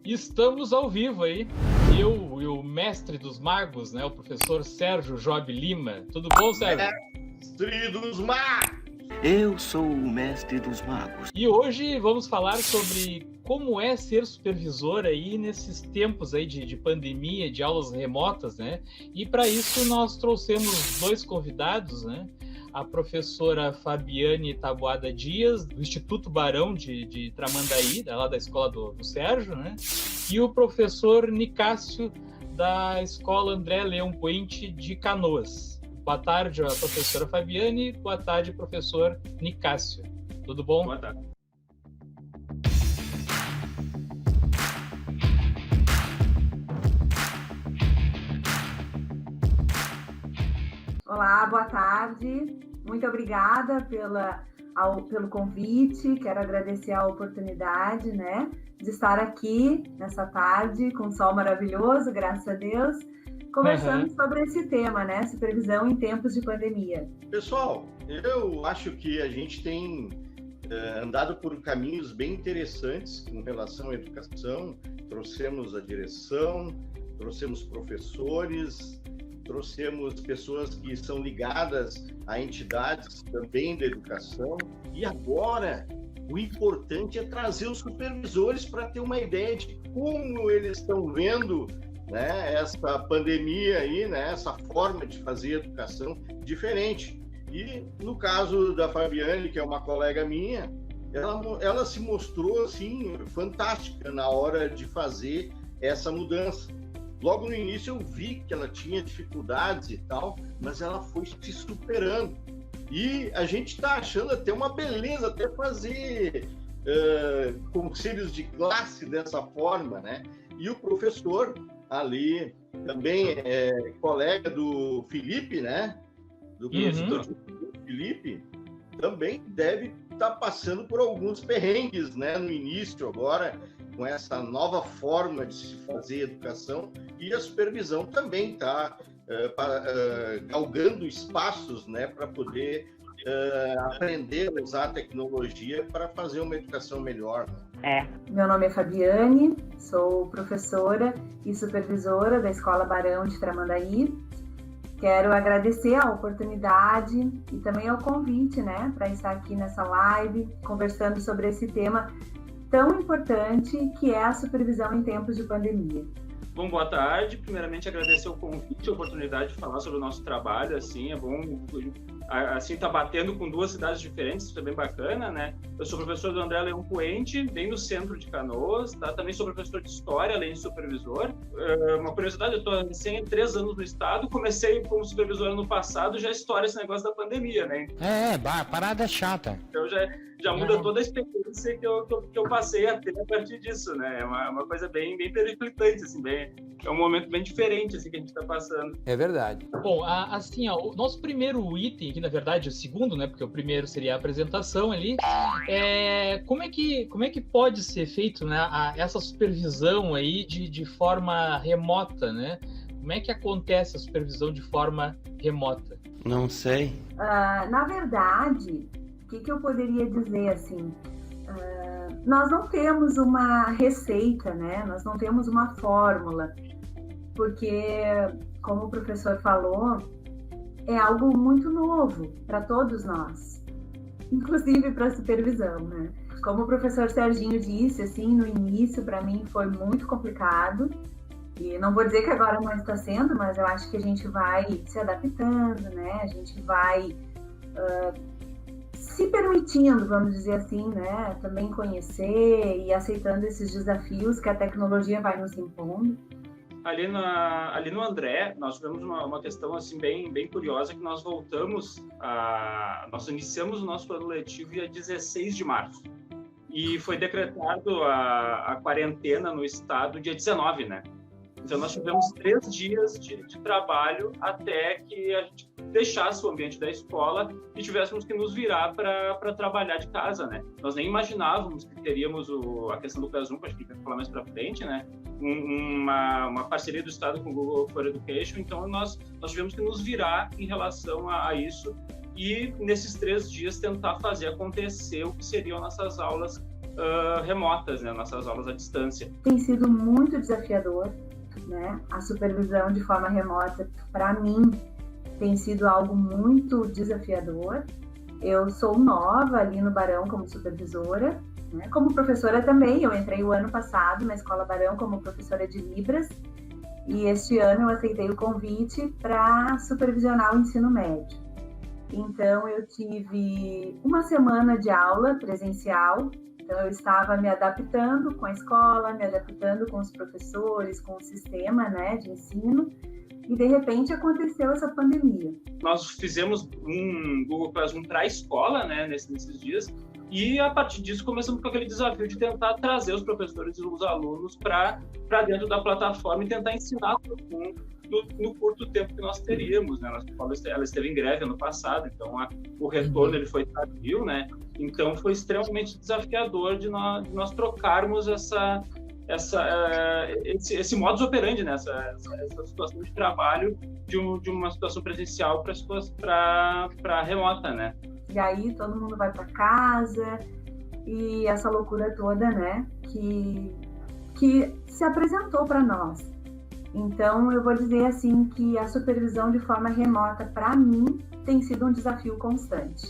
Estamos ao vivo aí. Eu e o mestre dos magos, né? O professor Sérgio Job Lima. Tudo bom, Sérgio? Mestre dos magos! Eu sou o mestre dos magos. E hoje vamos falar sobre como é ser supervisor aí nesses tempos aí de pandemia, de aulas remotas, né? E para isso nós trouxemos dois convidados, né? A professora Fabiane Taboada Dias, do Instituto Barão de Tramandaí, lá da escola do Sérgio, né? E o professor Nicásio, da escola André Leão Puente de Canoas. Boa tarde, a professora Fabiane. Boa tarde, professor Nicásio. Tudo bom? Boa tarde. Olá, boa tarde. Muito obrigada pelo convite. Quero agradecer a oportunidade, né, de estar aqui nessa tarde com sol maravilhoso, graças a Deus, conversando sobre esse tema, né, supervisão em tempos de pandemia. Pessoal, eu acho que a gente tem andado por caminhos bem interessantes com relação à educação. Trouxemos a direção, trouxemos professores, trouxemos pessoas que são ligadas a entidades também da educação. E agora, o importante é trazer os supervisores para ter uma ideia de como eles estão vendo, né, essa pandemia aí, né, essa forma de fazer educação diferente. E no caso da Fabiane, que é uma colega minha, ela se mostrou assim fantástica na hora de fazer essa mudança. Logo no início eu vi que ela tinha dificuldades e tal, mas ela foi se superando. E a gente está achando até uma beleza até fazer conselhos de classe dessa forma, né? E o professor ali também é colega do Felipe, né? Do professor Felipe, também deve estar passando por alguns perrengues, né? No início agora, com essa nova forma de se fazer educação, e a supervisão também está galgando espaços, né, para poder aprender a usar a tecnologia para fazer uma educação melhor. Né? Meu nome é Fabiane, sou professora e supervisora da Escola Barão de Tramandaí. Quero agradecer a oportunidade e também ao convite, né, para estar aqui nessa live, conversando sobre esse tema tão importante que é a supervisão em tempos de pandemia. Bom, boa tarde. Primeiramente, agradecer o convite, a oportunidade de falar sobre o nosso trabalho. Assim, é bom, assim, tá batendo com duas cidades diferentes, isso é bem bacana, né? Eu sou professor do André Leão Puente, bem no centro de Canoas, tá? Também sou professor de História, além de supervisor. Uma curiosidade, eu estou recém 3 anos no estado, comecei como supervisor ano passado, já estoura esse negócio da pandemia, né? Parada chata. Então já muda toda a experiência que eu passei a ter a partir disso, né? É uma coisa bem periclitante, assim, é um momento bem diferente, assim, que a gente está passando. É verdade. Bom, assim, ó, o nosso primeiro item aqui, na verdade, o segundo, né? Porque o primeiro seria a apresentação ali. Como é que pode ser feito, né, essa supervisão aí de forma remota, né? Como é que acontece a supervisão de forma remota? Não sei. Na verdade, o que eu poderia dizer assim? Nós não temos uma receita, né? Nós não temos uma fórmula, porque, como o professor falou, é algo muito novo para todos nós, inclusive para a supervisão, né? Como o professor Serginho disse, assim, no início, para mim foi muito complicado, e não vou dizer que agora não está sendo, mas eu acho que a gente vai se adaptando, né? A gente vai se permitindo, vamos dizer assim, né, também conhecer e aceitando esses desafios que a tecnologia vai nos impondo. Ali no André, nós tivemos uma questão assim bem curiosa, que nós iniciamos o nosso ano letivo dia 16 de março. E foi decretado a quarentena no estado dia 19, né? Então, nós tivemos 3 dias de trabalho até que a gente deixasse o ambiente da escola e tivéssemos que nos virar para trabalhar de casa, né? Nós nem imaginávamos que teríamos a questão do Classroom, acho que a gente vai falar mais para frente, né? Uma parceria do Estado com o Google for Education, então nós tivemos que nos virar em relação a isso e, nesses 3 dias, tentar fazer acontecer o que seriam nossas aulas remotas, né, nossas aulas à distância. Tem sido muito desafiador, né? A supervisão de forma remota, para mim, tem sido algo muito desafiador. Eu sou nova ali no Barão como supervisora, né? Como professora também. Eu entrei o ano passado na Escola Barão como professora de Libras e este ano eu aceitei o convite para supervisionar o ensino médio. Então, eu tive uma semana de aula presencial. Então, eu estava me adaptando com a escola, me adaptando com os professores, com o sistema, né, de ensino. E, de repente, aconteceu essa pandemia. Nós fizemos um Google Classroom para a escola, né, nesses dias. E, a partir disso, começamos com aquele desafio de tentar trazer os professores e os alunos para dentro da plataforma e tentar ensinar todo mundo no curto tempo que nós teríamos, né? Nossa escola ela esteve em greve ano passado, então o retorno ele foi tardio, né? Então foi extremamente desafiador de nós trocarmos esse modus operandi, né? Essa situação de trabalho de uma situação presencial para remota, né? E aí todo mundo vai para casa e essa loucura toda, né? Que se apresentou para nós. Então, eu vou dizer assim que a supervisão de forma remota, para mim, tem sido um desafio constante.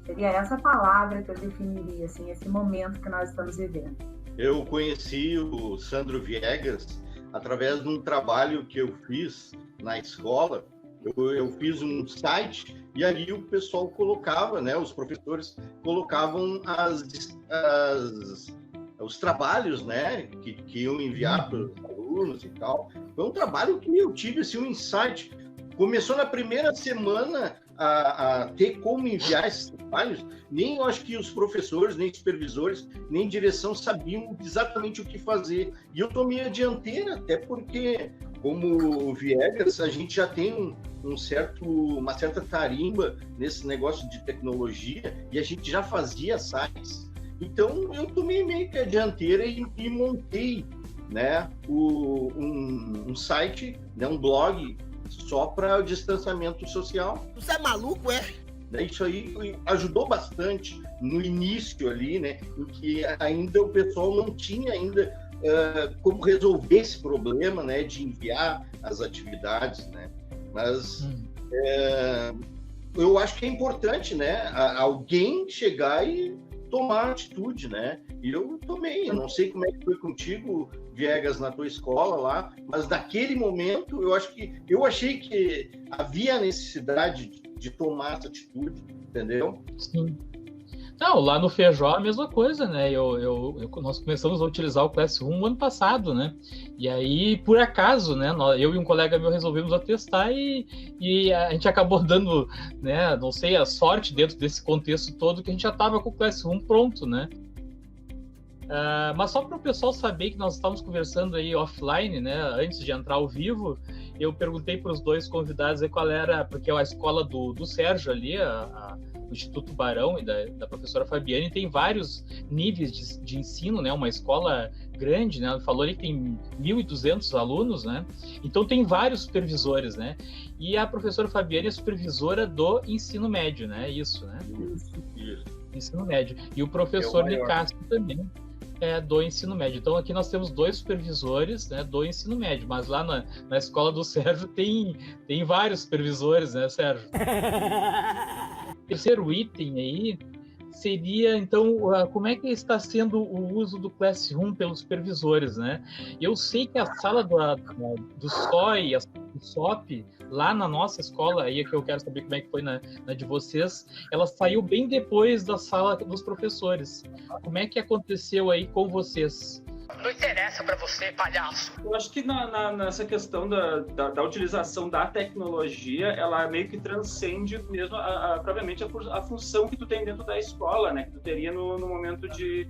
Seria essa palavra que eu definiria, assim, esse momento que nós estamos vivendo. Eu conheci o Sandro Viegas através de um trabalho que eu fiz na escola. Eu fiz um site e ali o pessoal colocava, né, os professores colocavam os trabalhos, né, que iam enviar para os alunos e tal. Foi um trabalho que eu tive assim, um insight. Começou na primeira semana a ter como enviar esses trabalhos. Nem eu acho que os professores, nem supervisores, nem direção sabiam exatamente o que fazer. E eu tomei a dianteira, até porque, como o Viegas, a gente já tem uma certa tarimba nesse negócio de tecnologia e a gente já fazia sites. Então, eu tomei meio que a dianteira e montei, né, um site, né, um blog só para o distanciamento social. Você é maluco, é? Isso aí ajudou bastante no início ali, né, em que ainda o pessoal não tinha ainda como resolver esse problema, né, de enviar as atividades, né. Mas eu acho que é importante, né, alguém chegar e tomar atitude, né? E eu tomei. Eu não sei como é que foi contigo, Viegas, na tua escola lá, mas naquele momento eu achei que havia necessidade de tomar essa atitude, entendeu? Sim. Não, lá no Feijó a mesma coisa, né? Nós começamos a utilizar o Classroom ano passado, né? E aí, por acaso, né? Eu e um colega meu resolvemos atestar e a gente acabou dando, né? Não sei, a sorte dentro desse contexto todo que a gente já estava com o Classroom pronto, né? Mas só para o pessoal saber que nós estávamos conversando aí offline, né? Antes de entrar ao vivo, eu perguntei para os dois convidados aí qual era, porque a escola do Sérgio ali, o Instituto Barão e da professora Fabiane tem vários níveis de ensino, né? Uma escola grande, né? Ela falou ali que tem 1.200 alunos, né? Então tem vários supervisores, né? E a professora Fabiane é supervisora do ensino médio, né? Isso, né? Isso. Ensino médio. E o professor Nicastro também é do ensino médio. Então aqui nós temos dois supervisores, né, do ensino médio, mas lá na escola do Sérgio tem vários supervisores, né, Sérgio? Terceiro item aí seria, então, como é que está sendo o uso do Classroom pelos supervisores, né? Eu sei que a sala do SOI, do SOP, lá na nossa escola, aí é que eu quero saber como é que foi na de vocês, ela saiu bem depois da sala dos professores. Como é que aconteceu aí com vocês? Não interessa pra você, palhaço. Eu acho que nessa questão da utilização da tecnologia, ela meio que transcende mesmo propriamente a função que tu tem dentro da escola, né? Que tu teria no momento de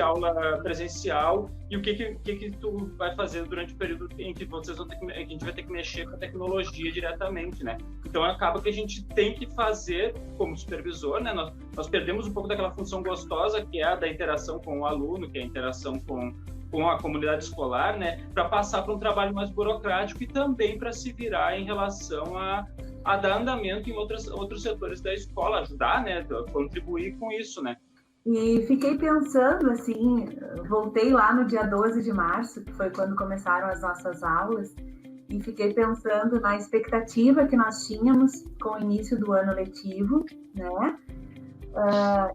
aula presencial e o que tu vai fazer durante o período em que a gente vai ter que mexer com a tecnologia diretamente, né? Então acaba que a gente tem que fazer como supervisor, né? Nós perdemos um pouco daquela função gostosa que é a da interação com o aluno, que é a interação com a comunidade escolar, né, para passar para um trabalho mais burocrático e também para se virar em relação a dar andamento em outros setores da escola, ajudar, né, contribuir com isso, né. E fiquei pensando, assim, voltei lá no dia 12 de março, que foi quando começaram as nossas aulas, e fiquei pensando na expectativa que nós tínhamos com o início do ano letivo, né?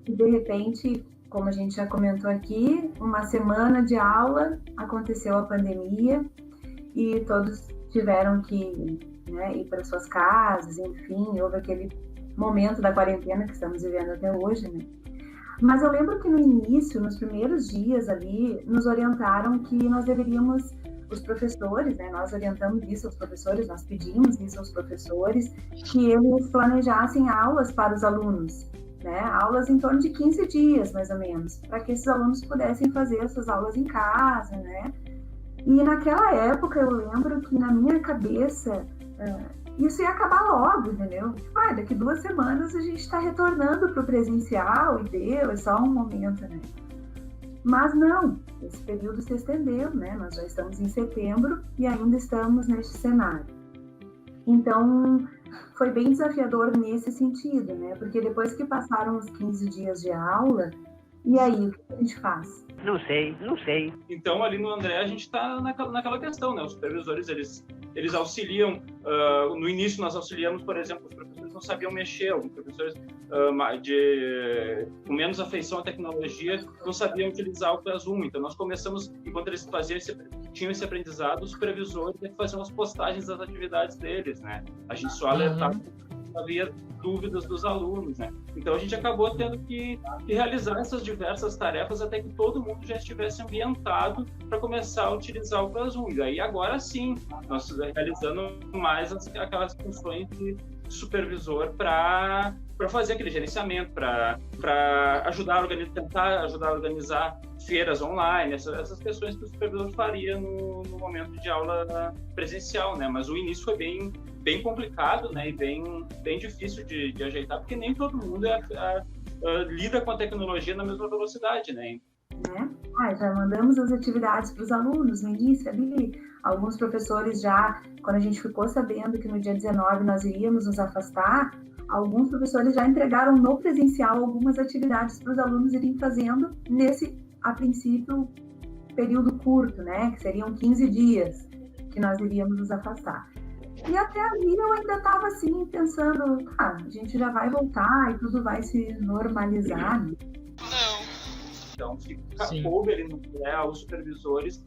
E de repente, como a gente já comentou aqui, uma semana de aula, aconteceu a pandemia e todos tiveram que, né, ir para suas casas, enfim, houve aquele momento da quarentena que estamos vivendo até hoje, né? Mas eu lembro que no início, nos primeiros dias ali, nos orientaram que nós deveríamos, os professores, né, nós orientamos isso aos professores, nós pedimos isso aos professores, que eles planejassem aulas para os alunos, né, aulas em torno de 15 dias, mais ou menos, para que esses alunos pudessem fazer essas aulas em casa, né. E naquela época eu lembro que na minha cabeça isso ia acabar logo, entendeu? Daqui 2 semanas a gente está retornando para o presencial e deu, é só um momento, né? Mas não, esse período se estendeu, né? Nós já estamos em setembro e ainda estamos neste cenário. Então, foi bem desafiador nesse sentido, né? Porque depois que passaram os 15 dias de aula, e aí, o que a gente faz? Não sei. Então, ali no André, a gente está naquela questão, né? Os supervisores, eles auxiliam. No início, nós auxiliamos, por exemplo, os professores não sabiam mexer, alguns professores com menos afeição à tecnologia não sabiam utilizar o Classroom. Então, nós começamos, enquanto eles tinham esse aprendizado, os supervisores faziam as postagens das atividades deles, né? A gente só alertava havia dúvidas dos alunos, né? Então a gente acabou tendo que realizar essas diversas tarefas até que todo mundo já estivesse ambientado para começar a utilizar o Classroom. E aí agora sim, nós realizando mais aquelas funções de supervisor para fazer aquele gerenciamento, para tentar ajudar a organizar feiras online, essas questões que o supervisor faria no momento de aula presencial, né? Mas o início foi bem complicado, né? E bem difícil de ajeitar, porque nem todo mundo lida com a tecnologia na mesma velocidade, né? Já mandamos as atividades para os alunos no início ali. Alguns professores já, quando a gente ficou sabendo que no dia 19 nós iríamos nos afastar, alguns professores já entregaram no presencial algumas atividades para os alunos irem fazendo nesse, a princípio, período curto, né? Que seriam 15 dias que nós iríamos nos afastar. E até ali eu ainda estava assim, pensando, a gente já vai voltar e tudo vai se normalizar, né? Então, coube ali aos supervisores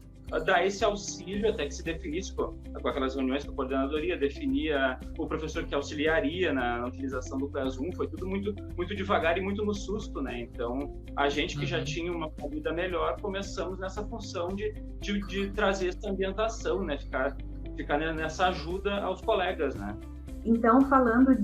dar esse auxílio até que se definisse com aquelas reuniões que a coordenadoria definia o professor que auxiliaria na utilização do Classroom. Foi tudo muito, muito devagar e muito no susto, né? Então, a gente que já tinha uma vida melhor, começamos nessa função de trazer essa ambientação, né? Ficar nessa ajuda aos colegas, né? Então, falando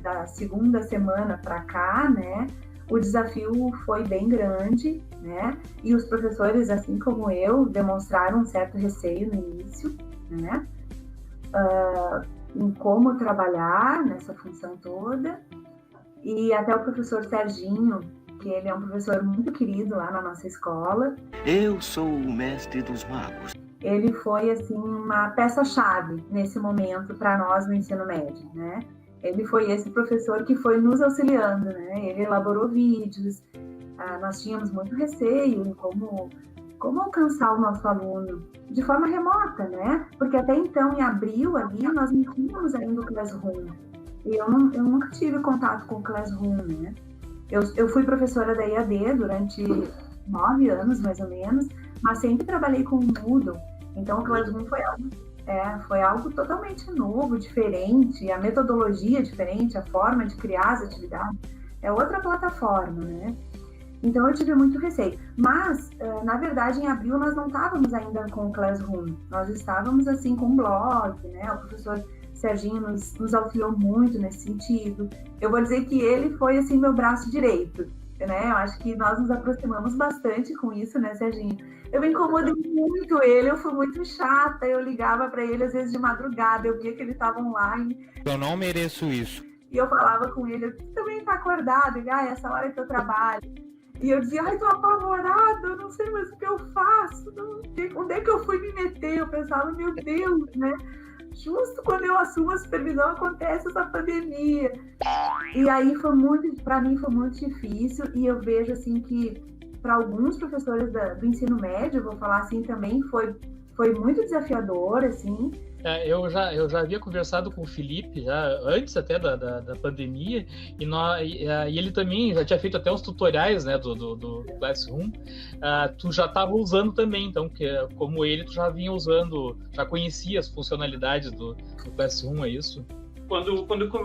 da segunda semana para cá, né? O desafio foi bem grande, né? E os professores, assim como eu, demonstraram um certo receio no início, né? Em como trabalhar nessa função toda. E até o professor Serginho, que ele é um professor muito querido lá na nossa escola. Eu sou o mestre dos magos. Ele foi, assim, uma peça-chave nesse momento para nós no ensino médio, né? Ele foi esse professor que foi nos auxiliando, né? Ele elaborou vídeos, nós tínhamos muito receio em como alcançar o nosso aluno de forma remota, né? Porque até então, em abril, ali, nós não tínhamos ainda o Classroom. E eu nunca tive contato com o Classroom, né? Eu fui professora da EAD durante 9 anos, mais ou menos, mas sempre trabalhei com o Moodle. Então, o Classroom foi algo totalmente novo, diferente, a metodologia é diferente, a forma de criar as atividades é outra plataforma, né? Então eu tive muito receio. Mas, na verdade, em abril nós não estávamos ainda com o Classroom, nós estávamos assim com um blog, né? O professor Serginho nos auxiliou muito nesse sentido. Eu vou dizer que ele foi assim meu braço direito, né? Eu acho que nós nos aproximamos bastante com isso, né, Serginho? Eu me incomodei muito ele, eu fui muito chata, eu ligava para ele às vezes de madrugada, eu via que ele estava online. Eu não mereço isso. E eu falava com ele, você também tá acordado? Ele, essa hora é que eu trabalho. E eu dizia, tô apavorada, eu não sei mais o que eu faço, onde é que eu fui me meter? Eu pensava, meu Deus, né? justo quando eu assumo a supervisão acontece essa pandemia. E aí para mim foi muito difícil, e eu vejo assim que para alguns professores do ensino médio, vou falar assim também, foi muito desafiador, assim. Eu já havia conversado com o Felipe, já antes até da pandemia, e ele também já tinha feito até uns tutoriais, né, do Classroom. Tu já estava usando também, então, como ele, tu já vinha usando, já conhecia as funcionalidades do Classroom, é isso?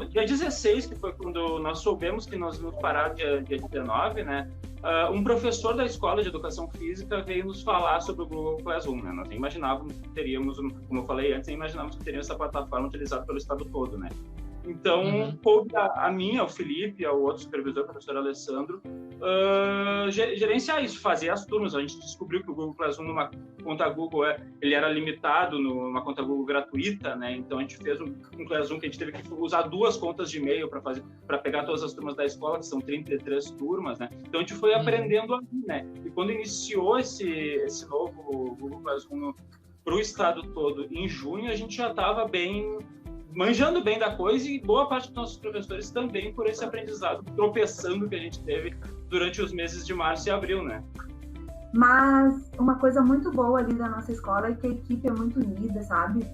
Dia 16, que foi quando nós soubemos que nós íamos parar dia 19, né? Um professor da Escola de Educação Física veio nos falar sobre o Google Classroom, né? Nós nem imaginávamos que teríamos, como eu falei antes, nem imaginávamos que teríamos essa plataforma utilizada pelo estado todo, né? Então, coube a mim, ao Felipe, ao outro supervisor, o professor Alessandro, gerenciar isso, fazer as turmas. A gente descobriu que o Google Classroom, numa conta Google, ele era limitado numa conta Google gratuita, né? Então, a gente fez um Classroom que a gente teve que usar 2 contas de e-mail para pegar todas as turmas da escola, que são 33 turmas, né? Então, a gente foi aprendendo ali, né? E quando iniciou esse novo Google Classroom para o estado todo, em junho, a gente já estava manjando bem da coisa, e boa parte dos nossos professores também por esse aprendizado tropeçando que a gente teve durante os meses de março e abril, né? Mas uma coisa muito boa ali da nossa escola é que a equipe é muito unida, sabe?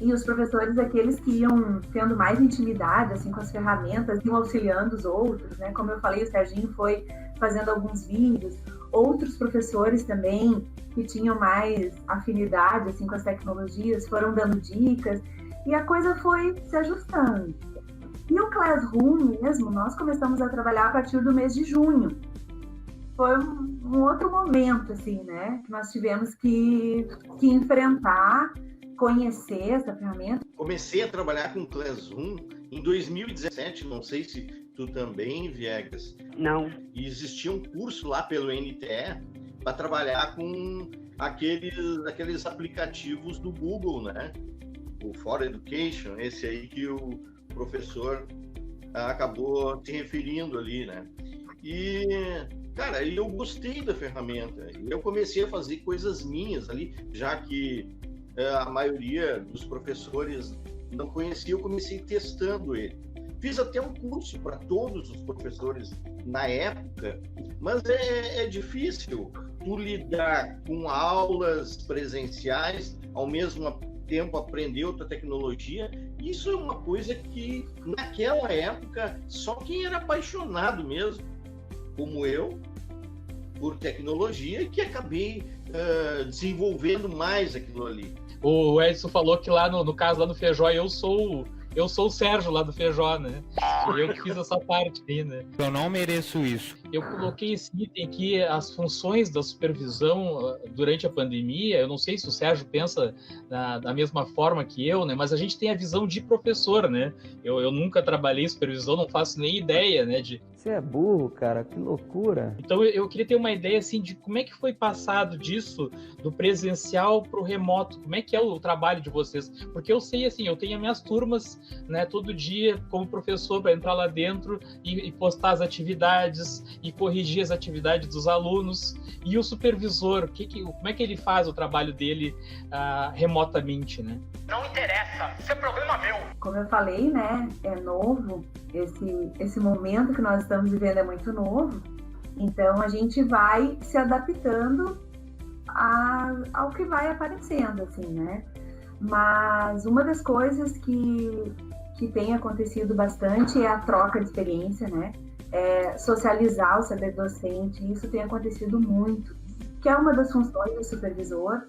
E os professores, aqueles que iam tendo mais intimidade, assim, com as ferramentas, iam auxiliando os outros, né? Como eu falei, o Serginho foi fazendo alguns vídeos, outros professores também que tinham mais afinidade, assim, com as tecnologias, foram dando dicas, e a coisa foi se ajustando. E o Classroom mesmo, nós começamos a trabalhar a partir do mês de junho. Foi um outro momento, assim, né? Que nós tivemos que enfrentar, conhecer essa ferramenta. Comecei a trabalhar com o Classroom em 2017, não sei se tu também, Viegas. Não. E existia um curso lá pelo NTE para trabalhar com aqueles aplicativos do Google, né? O For Education, esse aí que o professor acabou se referindo ali, né? E, cara, eu gostei da ferramenta. Eu comecei a fazer coisas minhas ali, já que a maioria dos professores não conhecia, eu comecei testando ele. Fiz até um curso para todos os professores na época, mas é difícil tu lidar com aulas presenciais, ao mesmo tempo aprender outra tecnologia. Isso é uma coisa que naquela época só quem era apaixonado mesmo, como eu, por tecnologia, que acabei desenvolvendo mais aquilo ali. O Edson falou que lá no caso lá no Feijó, eu sou o Sérgio lá do Feijó, né? Eu que fiz essa parte aí, né? Eu não mereço isso. Eu coloquei esse item aqui, as funções da supervisão durante a pandemia. Eu não sei se o Sérgio pensa da mesma forma que eu, né? Mas a gente tem a visão de professor, né? Eu nunca trabalhei em supervisão, não faço nem ideia, né? Você é burro, cara, que loucura. Então eu queria ter uma ideia assim de como é que foi passado disso, do presencial para o remoto, como é que é o trabalho de vocês, porque eu sei assim, eu tenho as minhas turmas, né, todo dia como professor para entrar lá dentro e postar as atividades e corrigir as atividades dos alunos, e o supervisor, como é que ele faz o trabalho dele remotamente, né? Não interessa, isso é problema meu. Como eu falei, né, é novo, esse momento que nós estamos vivendo é muito novo, então a gente vai se adaptando ao que vai aparecendo, assim, né? Mas uma das coisas que tem acontecido bastante é a troca de experiência, né? Socializar o saber docente, isso tem acontecido muito, que é uma das funções do supervisor,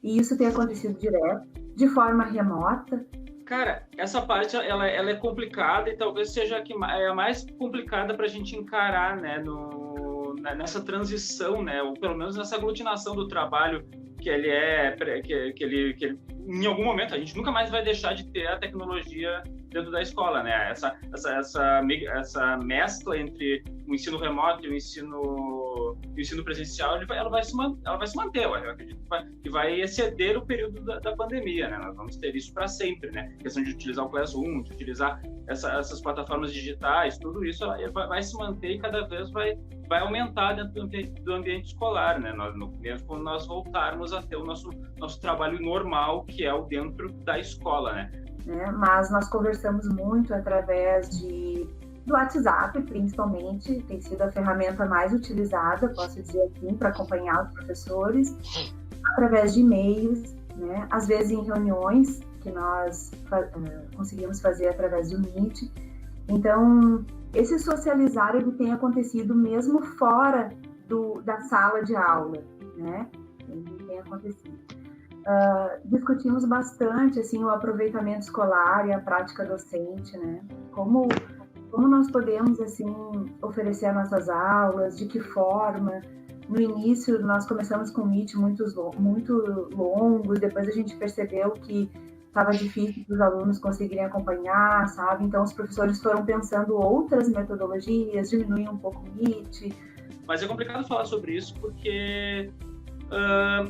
e isso tem acontecido direto, de forma remota. Cara, essa parte ela é complicada, e talvez seja a mais complicada para a gente encarar, né, nessa transição, né, ou pelo menos nessa aglutinação do trabalho que ele em algum momento a gente nunca mais vai deixar de ter a tecnologia dentro da escola, né? Essa mescla entre o ensino remoto e o ensino ensino presencial, ela vai se manter, eu acredito que vai exceder o período da pandemia, né? Nós vamos ter isso para sempre, né? A questão de utilizar o Classroom, de utilizar essas plataformas digitais, tudo isso vai se manter e cada vez vai aumentar dentro do ambiente escolar, né? Mesmo quando nós voltarmos a ter o nosso trabalho normal, que é o dentro da escola, né? Mas nós conversamos muito através do WhatsApp, principalmente, tem sido a ferramenta mais utilizada, posso dizer assim, para acompanhar os professores, através de e-mails, né? Às vezes em reuniões que nós conseguimos fazer através do Meet. Então, esse socializar ele tem acontecido mesmo fora da sala de aula, né? Ele tem acontecido. Discutimos bastante assim, o aproveitamento escolar e a prática docente, né? Como nós podemos assim, oferecer nossas aulas, de que forma. No início, nós começamos com Meet muito longos, depois a gente percebeu que estava difícil para os alunos conseguirem acompanhar, sabe? Então, os professores foram pensando outras metodologias, diminuir um pouco o Meet. Mas é complicado falar sobre isso porque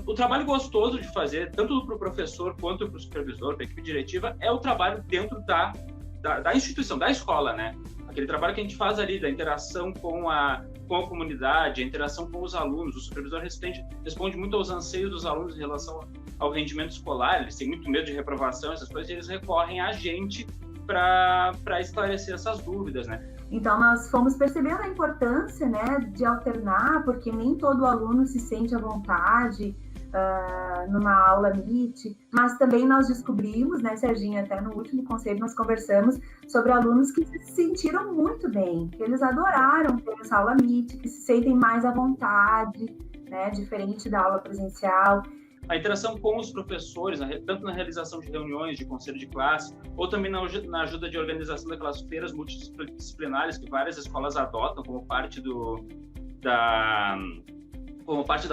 o trabalho gostoso de fazer, tanto para o professor quanto para o supervisor, para a equipe diretiva, é o trabalho dentro da instituição, da escola, né? Aquele trabalho que a gente faz ali, da interação com a comunidade, a interação com os alunos. O supervisor responde muito aos anseios dos alunos em relação ao rendimento escolar. Eles têm muito medo de reprovação, essas coisas, e eles recorrem a gente para esclarecer essas dúvidas, né? Então, nós fomos percebendo a importância, né, de alternar, porque nem todo aluno se sente à vontade numa aula Meet, mas também nós descobrimos, né, Serginho, até no último conselho nós conversamos sobre alunos que se sentiram muito bem, que eles adoraram ter essa aula Meet, que se sentem mais à vontade, né, diferente da aula presencial. A interação com os professores, tanto na realização de reuniões de conselho de classe, ou também na ajuda de organização daquelas feiras multidisciplinares que várias escolas adotam como parte da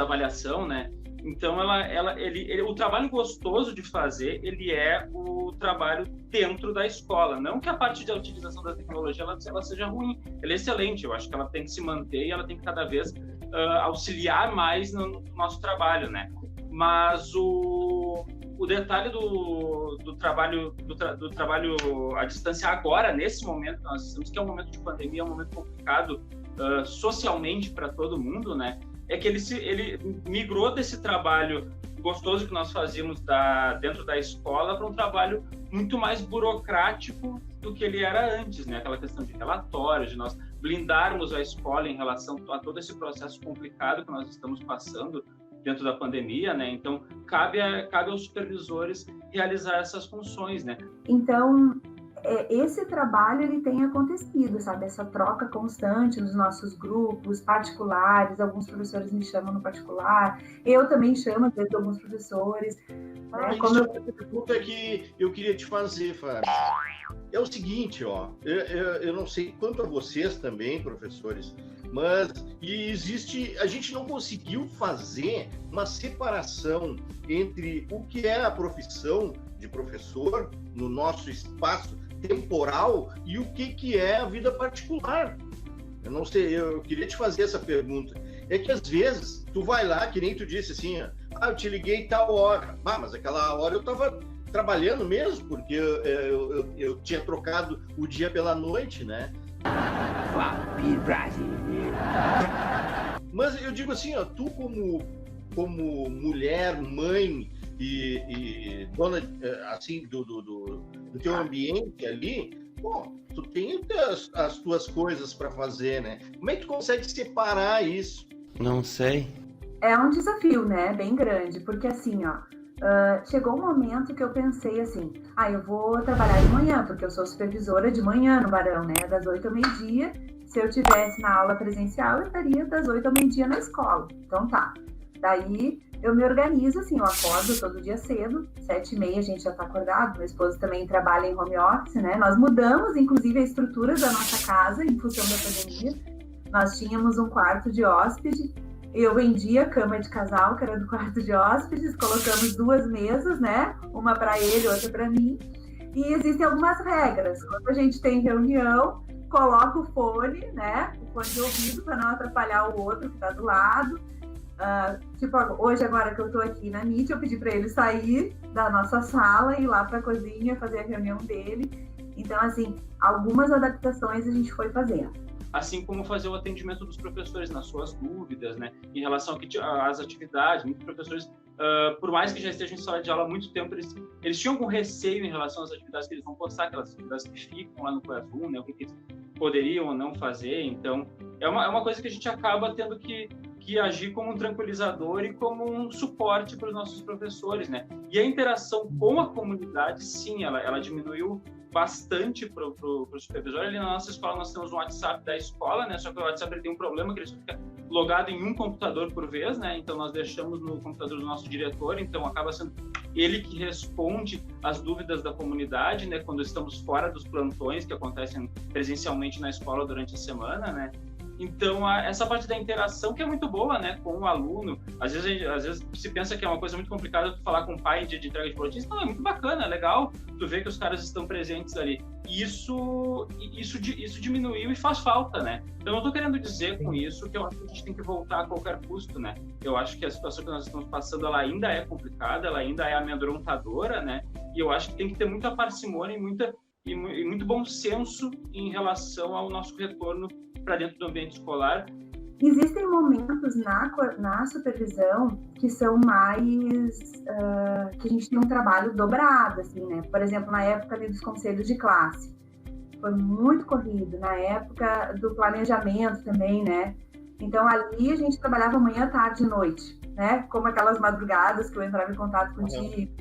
avaliação, né? Então, o trabalho gostoso de fazer, ele é o trabalho dentro da escola. Não que a parte da utilização da tecnologia ela seja ruim, ela é excelente. Eu acho que ela tem que se manter e ela tem que cada vez auxiliar mais no nosso trabalho, né? Mas o detalhe do trabalho à distância agora, nesse momento que nós estamos, que é um momento de pandemia, é um momento complicado socialmente para todo mundo, né? É que ele migrou desse trabalho gostoso que nós fazíamos dentro da escola para um trabalho muito mais burocrático do que ele era antes, né? Aquela questão de relatórios, de nós blindarmos a escola em relação a todo esse processo complicado que nós estamos passando dentro da pandemia, né? Então, cabe aos supervisores realizar essas funções, né? Então, esse trabalho ele tem acontecido, sabe? Essa troca constante nos nossos grupos particulares, alguns professores me chamam no particular, eu também chamo, às vezes, alguns professores. Né? A pergunta que eu queria te fazer, Fábio, é o seguinte, ó, eu não sei quanto a vocês também, professores, mas a gente não conseguiu fazer uma separação entre o que é a profissão de professor no nosso espaço temporal e o que é a vida particular. Eu não sei, eu queria te fazer essa pergunta. É que às vezes tu vai lá, que nem tu disse assim, eu te liguei tal hora. Mas aquela hora eu estava trabalhando mesmo, porque eu tinha trocado o dia pela noite, né? Mas eu digo assim, tu como mulher, mãe e dona assim do teu ambiente ali, tu tem as tuas coisas para fazer, né? Como é que tu consegue separar isso? Não sei. É um desafio, né? Bem grande, porque assim, chegou um momento que eu pensei assim, eu vou trabalhar de manhã, porque eu sou supervisora de manhã no Barão, né? Das 8 ao meio-dia. Se eu tivesse na aula presencial, eu estaria das 8 ao meio-dia na escola. Então tá. Daí eu me organizo assim, eu acordo todo dia cedo, 7h30 a gente já tá acordado, meu esposo também trabalha em home office, né? Nós mudamos, inclusive, a estrutura da nossa casa em função da pandemia. Nós tínhamos um quarto de hóspede, eu vendia a cama de casal, que era do quarto de hóspedes, colocamos 2 mesas, né? Uma para ele, outra para mim. E existem algumas regras. Quando a gente tem reunião, coloca o fone, né? O fone de ouvido para não atrapalhar o outro que está do lado. Tipo, hoje, agora que eu estou aqui na Meet, eu pedi para ele sair da nossa sala e ir lá para a cozinha fazer a reunião dele. Então, assim, algumas adaptações a gente foi fazendo. Assim como fazer o atendimento dos professores nas suas dúvidas, né? Em relação às atividades, muitos professores, por mais que já estejam em sala de aula há muito tempo, eles tinham algum receio em relação às atividades que eles vão postar, aquelas atividades que ficam lá no Classroom, né? O que eles poderiam ou não fazer. Então, é uma coisa que a gente acaba tendo que agir como um tranquilizador e como um suporte para os nossos professores, né? E a interação com a comunidade, sim, ela diminuiu bastante para o supervisor. Ali na nossa escola nós temos um WhatsApp da escola, né? Só que o WhatsApp ele tem um problema que ele só fica logado em um computador por vez, né? Então nós deixamos no computador do nosso diretor, então acaba sendo ele que responde as dúvidas da comunidade, né? Quando estamos fora dos plantões que acontecem presencialmente na escola durante a semana, né? Então, essa parte da interação que é muito boa, né, com o aluno. Às vezes se pensa que é uma coisa muito complicada tu falar com o pai de entrega de boletins. Não, é muito bacana, é legal tu ver que os caras estão presentes ali. E isso diminuiu e faz falta, né? Então, eu não estou querendo dizer com isso que eu acho que a gente tem que voltar a qualquer custo, né? Eu acho que a situação que nós estamos passando, ela ainda é complicada, ela ainda é amedrontadora, né? E eu acho que tem que ter muita parcimônia e muito bom senso em relação ao nosso retorno para dentro do ambiente escolar. Existem momentos na supervisão que são mais... que a gente tem um trabalho dobrado, assim, né? Por exemplo, na época dos conselhos de classe. Foi muito corrido. Na época do planejamento também, né? Então, ali a gente trabalhava manhã, tarde e noite, né? Como aquelas madrugadas que eu entrava em contato contigo.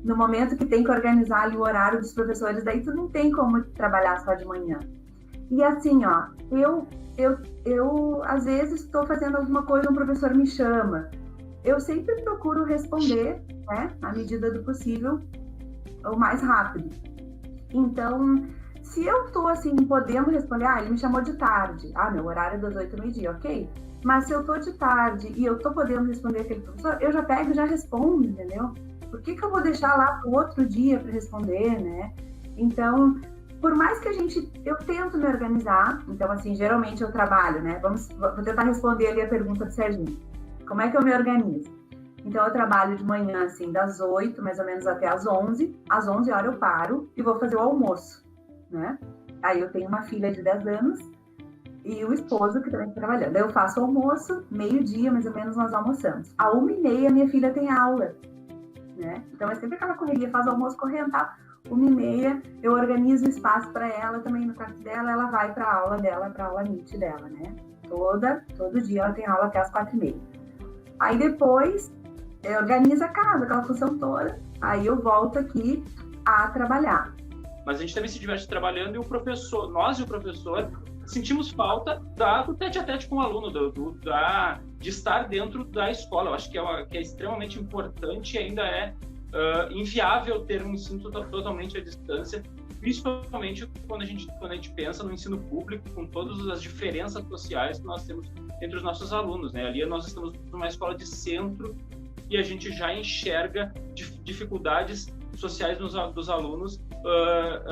No momento que tem que organizar ali o horário dos professores, daí tu não tem como trabalhar só de manhã. E assim, ó, eu às vezes estou fazendo alguma coisa, um professor me chama. Eu sempre procuro responder, né, à medida do possível, o mais rápido. Então, se eu estou assim, podendo responder, ele me chamou de tarde. Meu horário é das 8 ao meio-dia, ok? Mas se eu estou de tarde e eu estou podendo responder aquele professor, eu já pego e já respondo, entendeu? Por que eu vou deixar lá para o outro dia para responder, né? Então, por mais que eu tento me organizar, então assim, geralmente eu trabalho, né? Vou tentar responder ali a pergunta do Serginho. Como é que eu me organizo? Então eu trabalho de manhã, assim, das 8, mais ou menos até as 11. Às 11 horas eu paro e vou fazer o almoço, né? Aí eu tenho uma filha de 10 anos e o esposo que também está trabalhando. Eu faço o almoço, meio-dia, mais ou menos, nós almoçamos. À 1h30, minha filha tem aula, né? Então é sempre aquela correria, faz o almoço correndo, tá? 1h30, eu organizo o espaço para ela também no quarto dela, ela vai para a aula dela, para a aula Meet dela, né? Todo dia ela tem aula até as 4h30. Aí depois, eu organizo a casa, aquela função toda, aí eu volto aqui a trabalhar. Mas a gente também se diverte trabalhando e nós e o professor sentimos falta do tete-a-tete com o aluno, de estar dentro da escola. Eu acho que é extremamente importante e ainda é inviável ter um ensino totalmente à distância, principalmente quando a gente pensa no ensino público, com todas as diferenças sociais que nós temos entre os nossos alunos, né? Ali nós estamos numa escola de centro e a gente já enxerga dificuldades sociais dos alunos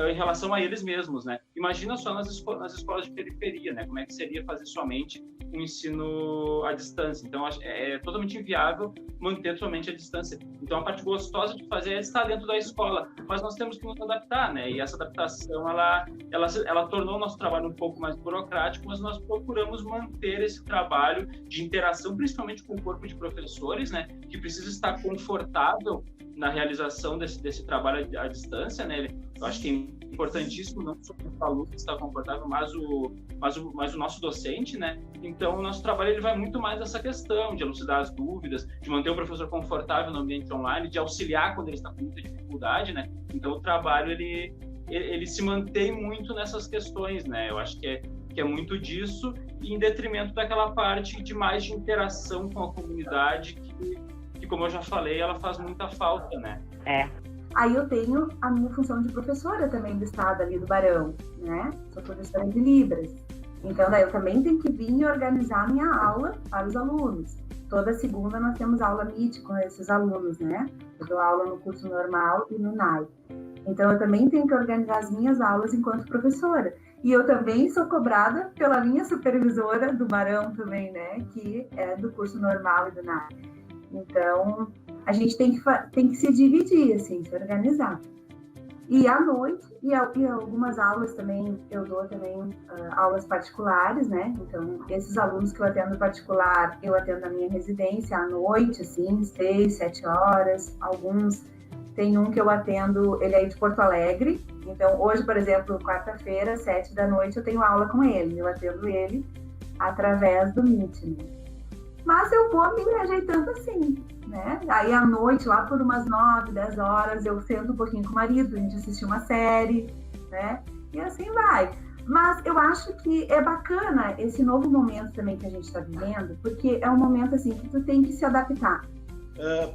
em relação a eles mesmos, né? Imagina só nas escolas de periferia, né? Como é que seria fazer somente um ensino à distância? Então, é totalmente inviável manter somente a distância. Então, a parte gostosa de fazer é estar dentro da escola, mas nós temos que nos adaptar, né? E essa adaptação, ela tornou o nosso trabalho um pouco mais burocrático, mas nós procuramos manter esse trabalho de interação, principalmente com o corpo de professores, né? Que precisa estar confortável na realização desse trabalho à distância, né? Eu acho que é importantíssimo não só o aluno estar confortável, mas o nosso docente, né? Então, o nosso trabalho ele vai muito mais nessa questão de elucidar as dúvidas, de manter o professor confortável no ambiente online, de auxiliar quando ele está com muita dificuldade, né? Então, o trabalho ele se mantém muito nessas questões, né? Eu acho que é muito disso, em detrimento daquela parte de mais de interação com a comunidade que, como eu já falei, ela faz muita falta, né? Aí eu tenho a minha função de professora também do estado ali do Barão, né? Sou professora de Libras. Então, daí eu também tenho que vir e organizar minha aula para os alunos. Toda segunda nós temos aula Meet com esses alunos, né? Eu dou aula no curso normal e no NAI. Então, eu também tenho que organizar as minhas aulas enquanto professora. E eu também sou cobrada pela minha supervisora do Barão também, né? Que é do curso normal e do NAP. Então, a gente tem que se dividir, assim, se organizar. E à noite, e algumas aulas também, eu dou também aulas particulares, né? Então, esses alunos que eu atendo particular, eu atendo na minha residência à noite, assim, 6, 7 horas. Alguns, tem um que eu atendo, ele é de Porto Alegre. Então, hoje, por exemplo, quarta-feira, 7 da noite, eu tenho aula com ele. Eu atendo ele através do Meet, né? Mas eu vou me ajeitando assim, né? Aí à noite, lá por umas 9, 10 horas, eu sento um pouquinho com o marido, a gente assiste uma série, né? E assim vai. Mas eu acho que é bacana esse novo momento também que a gente está vivendo, porque é um momento assim que tu tem que se adaptar.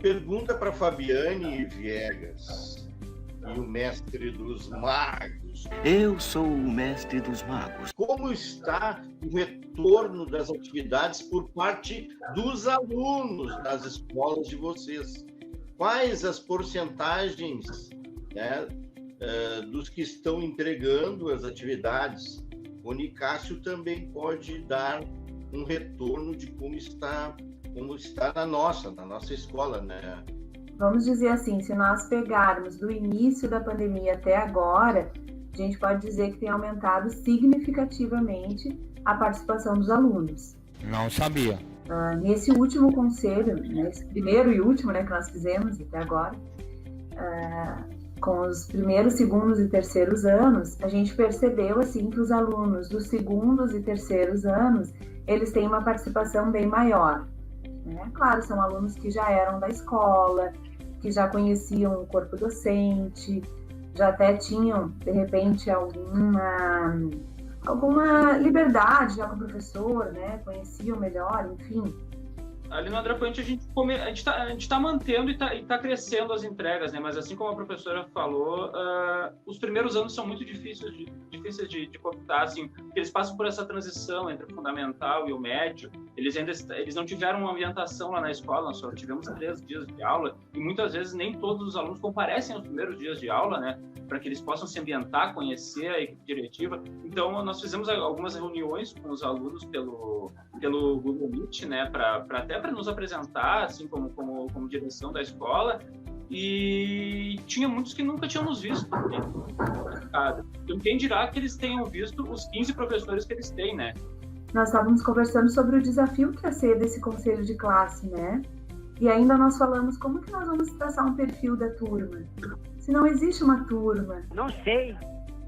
Pergunta para Fabiane Viegas, e o mestre dos magos. Eu sou o mestre dos magos. Como está o retorno das atividades por parte dos alunos das escolas de vocês? Quais as porcentagens, né, dos que estão entregando as atividades? O Nicásio também pode dar um retorno de como está na nossa escola, né? Vamos dizer assim, se nós pegarmos do início da pandemia até agora, a gente pode dizer que tem aumentado significativamente a participação dos alunos. Não sabia. Nesse último conselho, nesse primeiro e último, né, que nós fizemos até agora, com os primeiros, segundos e terceiros anos, a gente percebeu assim que os alunos dos segundos e terceiros anos, eles têm uma participação bem maior. Né? Claro, são alunos que já eram da escola, que já conheciam o corpo docente, já até tinham, de repente, alguma liberdade já com o professor, né? Conheciam melhor, enfim. Ali no André Puente a gente tá mantendo e tá crescendo as entregas, né? Mas assim como a professora falou, os primeiros anos são muito difíceis de contar, assim, porque eles passam por essa transição entre o fundamental e o médio. Eles não tiveram uma ambientação lá na escola, nós só tivemos 3 dias de aula e muitas vezes nem todos os alunos comparecem aos primeiros dias de aula, né? Para que eles possam se ambientar, conhecer a equipe diretiva. Então, nós fizemos algumas reuniões com os alunos pelo Google Meet, né? Até para nos apresentar, assim, como direção da escola. E tinha muitos que nunca tinham nos visto. Né? Então, quem dirá que eles tenham visto os 15 professores que eles têm, né? Nós estávamos conversando sobre o desafio que é ser desse conselho de classe, né? E ainda nós falamos como que nós vamos traçar um perfil da turma. Se não existe uma turma. Não sei.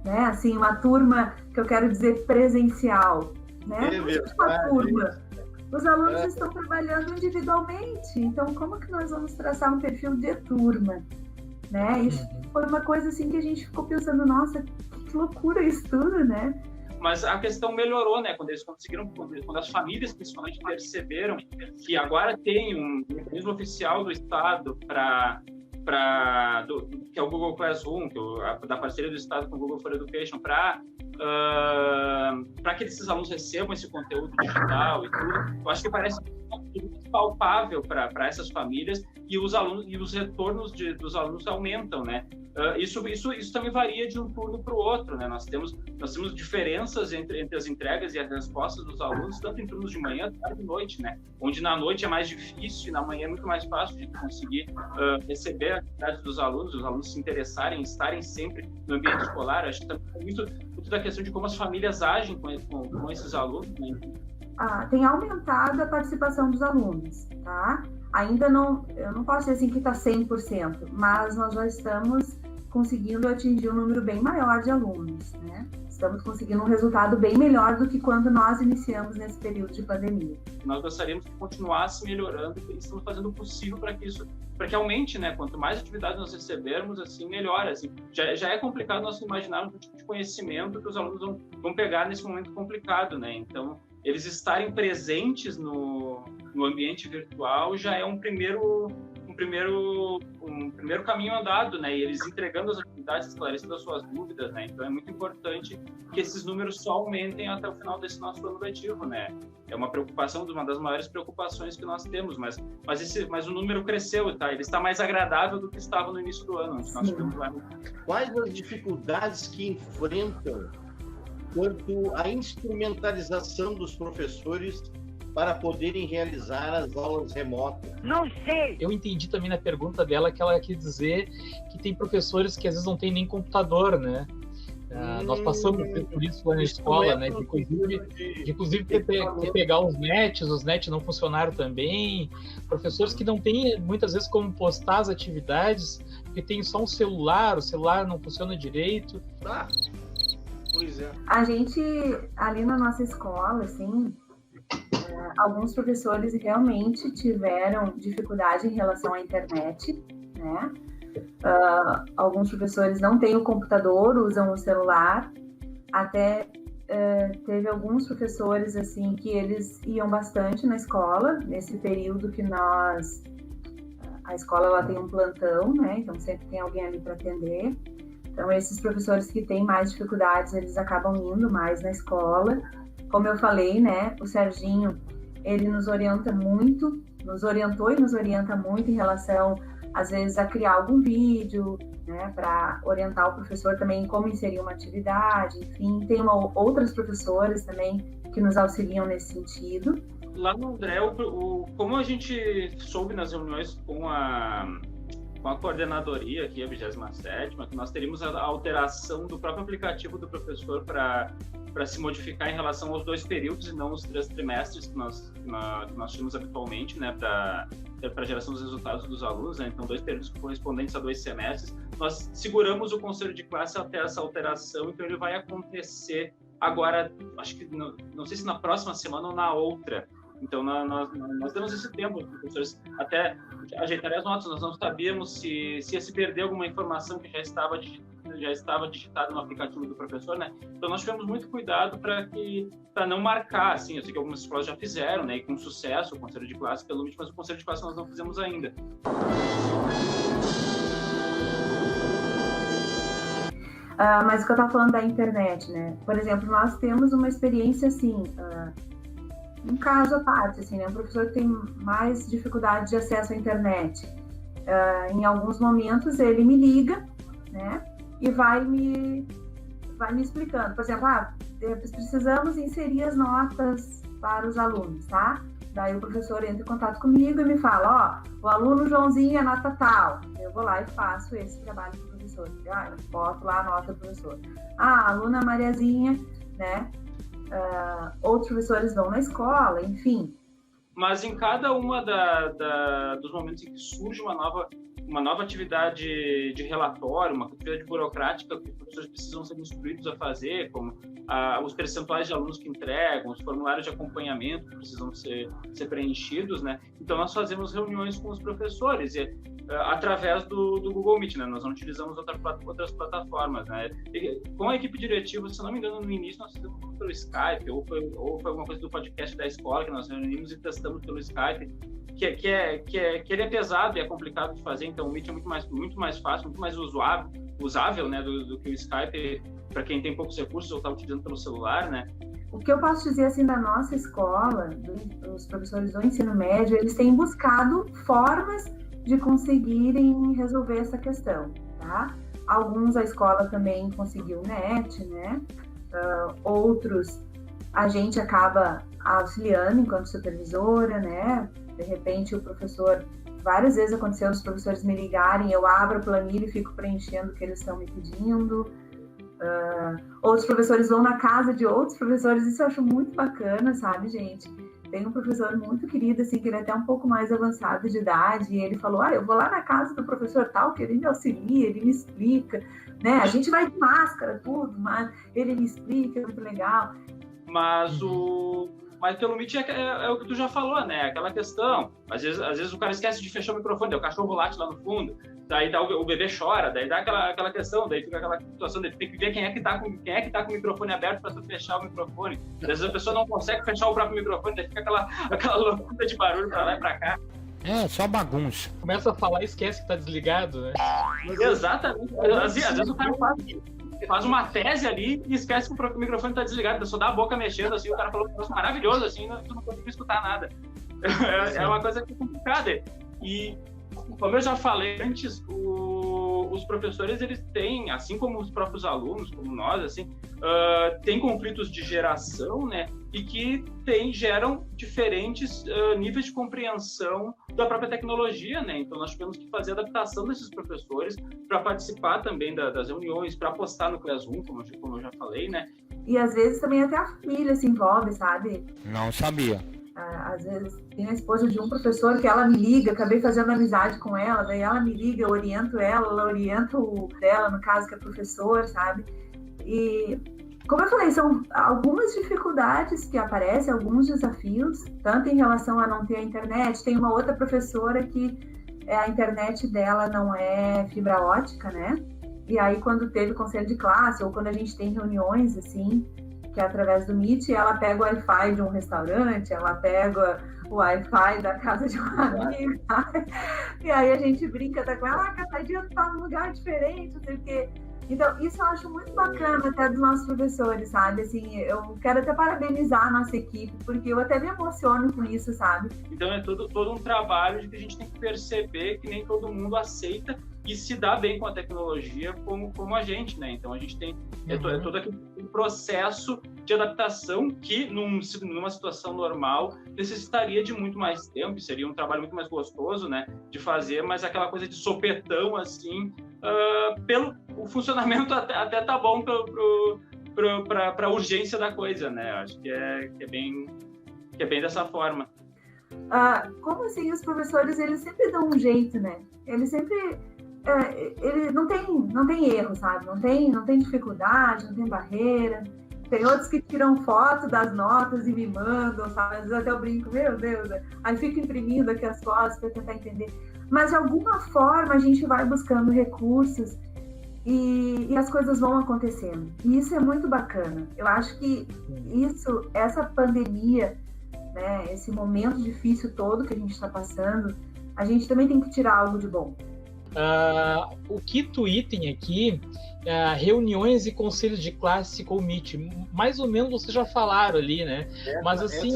Né? Assim, uma turma que eu quero dizer presencial. Né? Não existe uma turma. Os alunos estão trabalhando individualmente. Então, como que nós vamos traçar um perfil de turma? Né? Isso foi uma coisa assim que a gente ficou pensando, nossa, que loucura isso tudo, né? Mas a questão melhorou, né? Quando eles conseguiram, quando as famílias principalmente perceberam que agora tem um mecanismo oficial do Estado que é o Google Classroom, da parceria do Estado com o Google for Education, para que esses alunos recebam esse conteúdo digital e tudo. Eu acho que parece muito palpável para essas famílias e os retornos dos alunos aumentam, né? Isso também varia de um turno para o outro, né? Nós temos diferenças entre as entregas e as respostas dos alunos, tanto em turnos de manhã, tarde e noite, né? Onde na noite é mais difícil e na manhã é muito mais fácil de conseguir receber a atividade dos alunos, os alunos se interessarem, estarem sempre no ambiente escolar. Acho que também é muito da questão de como as famílias agem com esses alunos, né? Tem aumentado a participação dos alunos, tá? Ainda não, eu não posso dizer assim que está 100%, mas nós já estamos conseguindo atingir um número bem maior de alunos, né? Estamos conseguindo um resultado bem melhor do que quando nós iniciamos nesse período de pandemia. Nós gostaríamos que continuasse melhorando e estamos fazendo o possível para que aumente, né? Quanto mais atividades nós recebermos, assim, melhor. Assim, já é complicado nós imaginarmos o tipo de conhecimento que os alunos vão pegar nesse momento complicado, né? Então, eles estarem presentes no ambiente virtual já é um primeiro caminho andado, né? E eles entregando as atividades, esclarecendo as suas dúvidas, né? Então é muito importante que esses números só aumentem até o final desse nosso ano letivo, né? É uma preocupação, uma das maiores preocupações que nós temos, mas o número cresceu, tá? Ele está mais agradável do que estava no início do ano, onde nós tivemos lá. Quais as dificuldades que enfrentam quanto à instrumentalização dos professores para poderem realizar as aulas remotas. Não sei! Eu entendi também na pergunta dela que ela quer dizer que tem professores que às vezes não tem nem computador, né? Nós passamos por isso lá na escola, né? Inclusive ter pegar os nets não funcionaram também. Professores que não têm muitas vezes como postar as atividades, porque tem só um celular, o celular não funciona direito. Pois é. A gente, ali na nossa escola, assim, alguns professores realmente tiveram dificuldade em relação à internet, né? Alguns professores não têm o computador, usam o celular. Até teve alguns professores assim que eles iam bastante na escola nesse período que a escola ela tem um plantão, né? Então sempre tem alguém ali para atender. Então esses professores que têm mais dificuldades, eles acabam indo mais na escola. Como eu falei, né? O Serginho, ele nos orienta muito, nos orientou e nos orienta muito em relação, às vezes, a criar algum vídeo, né, para orientar o professor também em como inserir uma atividade, enfim. Tem outras professoras também que nos auxiliam nesse sentido. Lá no André, como a gente soube nas reuniões com a coordenadoria aqui, a 27ª, que nós teríamos a alteração do próprio aplicativo do professor para se modificar em relação aos 2 períodos e não os 3 trimestres que nós tínhamos habitualmente, né, para a geração dos resultados dos alunos, né? Então 2 períodos correspondentes a 2 semestres. Nós seguramos o conselho de classe até essa alteração, então ele vai acontecer agora, acho que não sei se na próxima semana ou na outra. Então nós temos esse tempo, os professores até ajeitarem as notas. Nós não sabíamos se ia se perder alguma informação que já estava digitada no aplicativo do professor, né? Então nós tivemos muito cuidado para não marcar, assim. Eu sei que algumas escolas já fizeram, né? E com sucesso o conselho de classe pelo menos, mas o conselho de classe nós não fizemos ainda. Mas o que eu estava falando da internet, né? Por exemplo, nós temos uma experiência assim. Um caso à parte, assim, né? Um professor que tem mais dificuldade de acesso à internet. Em alguns momentos ele me liga, né? E vai me explicando. Por exemplo, precisamos inserir as notas para os alunos, tá? Daí o professor entra em contato comigo e me fala, o aluno Joãozinho é nota tal. Eu vou lá e faço esse trabalho com o professor. Eu boto lá a nota do professor. A aluna Mariazinha, né? Outros professores vão na escola, enfim. Mas em cada uma dos momentos em que surge uma nova atividade de relatório, uma atividade burocrática que os professores precisam ser instruídos a fazer, como os percentuais de alunos que entregam, os formulários de acompanhamento que precisam ser preenchidos, né? Então nós fazemos reuniões com os professores através do Google Meet, né? Nós não utilizamos outras plataformas, né? E, com a equipe diretiva, se não me engano, no início nós fizemos pelo Skype, ou foi alguma coisa do podcast da escola que nós reunimos e testamos pelo Skype, que ele é pesado e é complicado de fazer. Então o Meet é muito mais fácil, muito mais usável, né, do que o Skype para quem tem poucos recursos ou está utilizando pelo celular, né? O que eu posso dizer assim da nossa escola, dos professores do ensino médio, eles têm buscado formas de conseguirem resolver essa questão, tá? Alguns a escola também conseguiu net, né? Outros a gente acaba auxiliando enquanto supervisora, né? De repente o professor, várias vezes aconteceu os professores me ligarem, eu abro a planilha e fico preenchendo o que eles estão me pedindo. Outros professores vão na casa de outros professores, isso eu acho muito bacana, sabe, gente? Tem um professor muito querido, assim, que ele é até um pouco mais avançado de idade, e ele falou, eu vou lá na casa do professor tal, que ele me auxilia, ele me explica, né? A gente vai de máscara, tudo, mas ele me explica, é muito legal. Mas pelo Meet é o que tu já falou, né? Aquela questão, às vezes o cara esquece de fechar o microfone, daí o cachorro late lá no fundo, daí o bebê chora, daí dá aquela questão, daí fica aquela situação, daí tu tem que ver quem é que tá com o microfone aberto para tu fechar o microfone. Às vezes a pessoa não consegue fechar o próprio microfone, daí fica aquela loucura de barulho para lá e para cá. Só bagunça. Começa a falar e esquece que tá desligado, né? Exatamente. Às vezes o cara faz uma tese ali e esquece que o microfone tá desligado, só dá a boca mexendo, assim, o cara falou um negócio maravilhoso, assim, tu não conseguiu escutar nada. É uma coisa complicada. E, como eu já falei antes, o os professores, eles têm, assim como os próprios alunos, como nós, assim, têm conflitos de geração, né? E que geram diferentes níveis de compreensão da própria tecnologia, né? Então, nós tivemos que fazer a adaptação desses professores para participar também das reuniões, para postar no Classroom, como eu já falei, né? E às vezes também até a família se envolve, sabe? Não sabia. Às vezes tem a esposa de um professor que ela me liga, acabei fazendo amizade com ela, daí ela me liga, eu oriento ela orienta o dela, no caso, que é professor, sabe? E, como eu falei, são algumas dificuldades que aparecem, alguns desafios, tanto em relação a não ter a internet. Tem uma outra professora que a internet dela não é fibra ótica, né? E aí, quando teve conselho de classe, ou quando a gente tem reuniões, assim, que é através do Meet, ela pega o Wi-Fi de um restaurante, ela pega o Wi-Fi da casa de um amigo, e aí a gente brinca, tá com ela, cada dia tá num lugar diferente, não sei o quê. Então, isso eu acho muito bacana até dos nossos professores, sabe? Assim, eu quero até parabenizar a nossa equipe, porque eu até me emociono com isso, sabe? Então, é todo um trabalho de que a gente tem que perceber que nem todo mundo aceita e se dá bem com a tecnologia como a gente, né? Então, a gente tem todo aquele processo de adaptação que, numa situação normal, necessitaria de muito mais tempo, seria um trabalho muito mais gostoso, né, de fazer, mas aquela coisa de sopetão, assim, o funcionamento até tá bom para a urgência da coisa, né? Acho que é bem dessa forma. Como assim, os professores, eles sempre dão um jeito, né? Eles sempre... ele não tem erro, sabe? Não tem dificuldade, não tem barreira. Tem outros que tiram foto das notas e me mandam, sabe? Às vezes até eu brinco, meu Deus, aí fico imprimindo aqui as fotos para tentar entender. Mas de alguma forma a gente vai buscando recursos e as coisas vão acontecendo. E isso é muito bacana. Eu acho que essa pandemia, né, esse momento difícil todo que a gente está passando, a gente também tem que tirar algo de bom. O quinto item aqui, reuniões e conselhos de classe com o Meet. Mais ou menos vocês já falaram ali, né? Mas assim...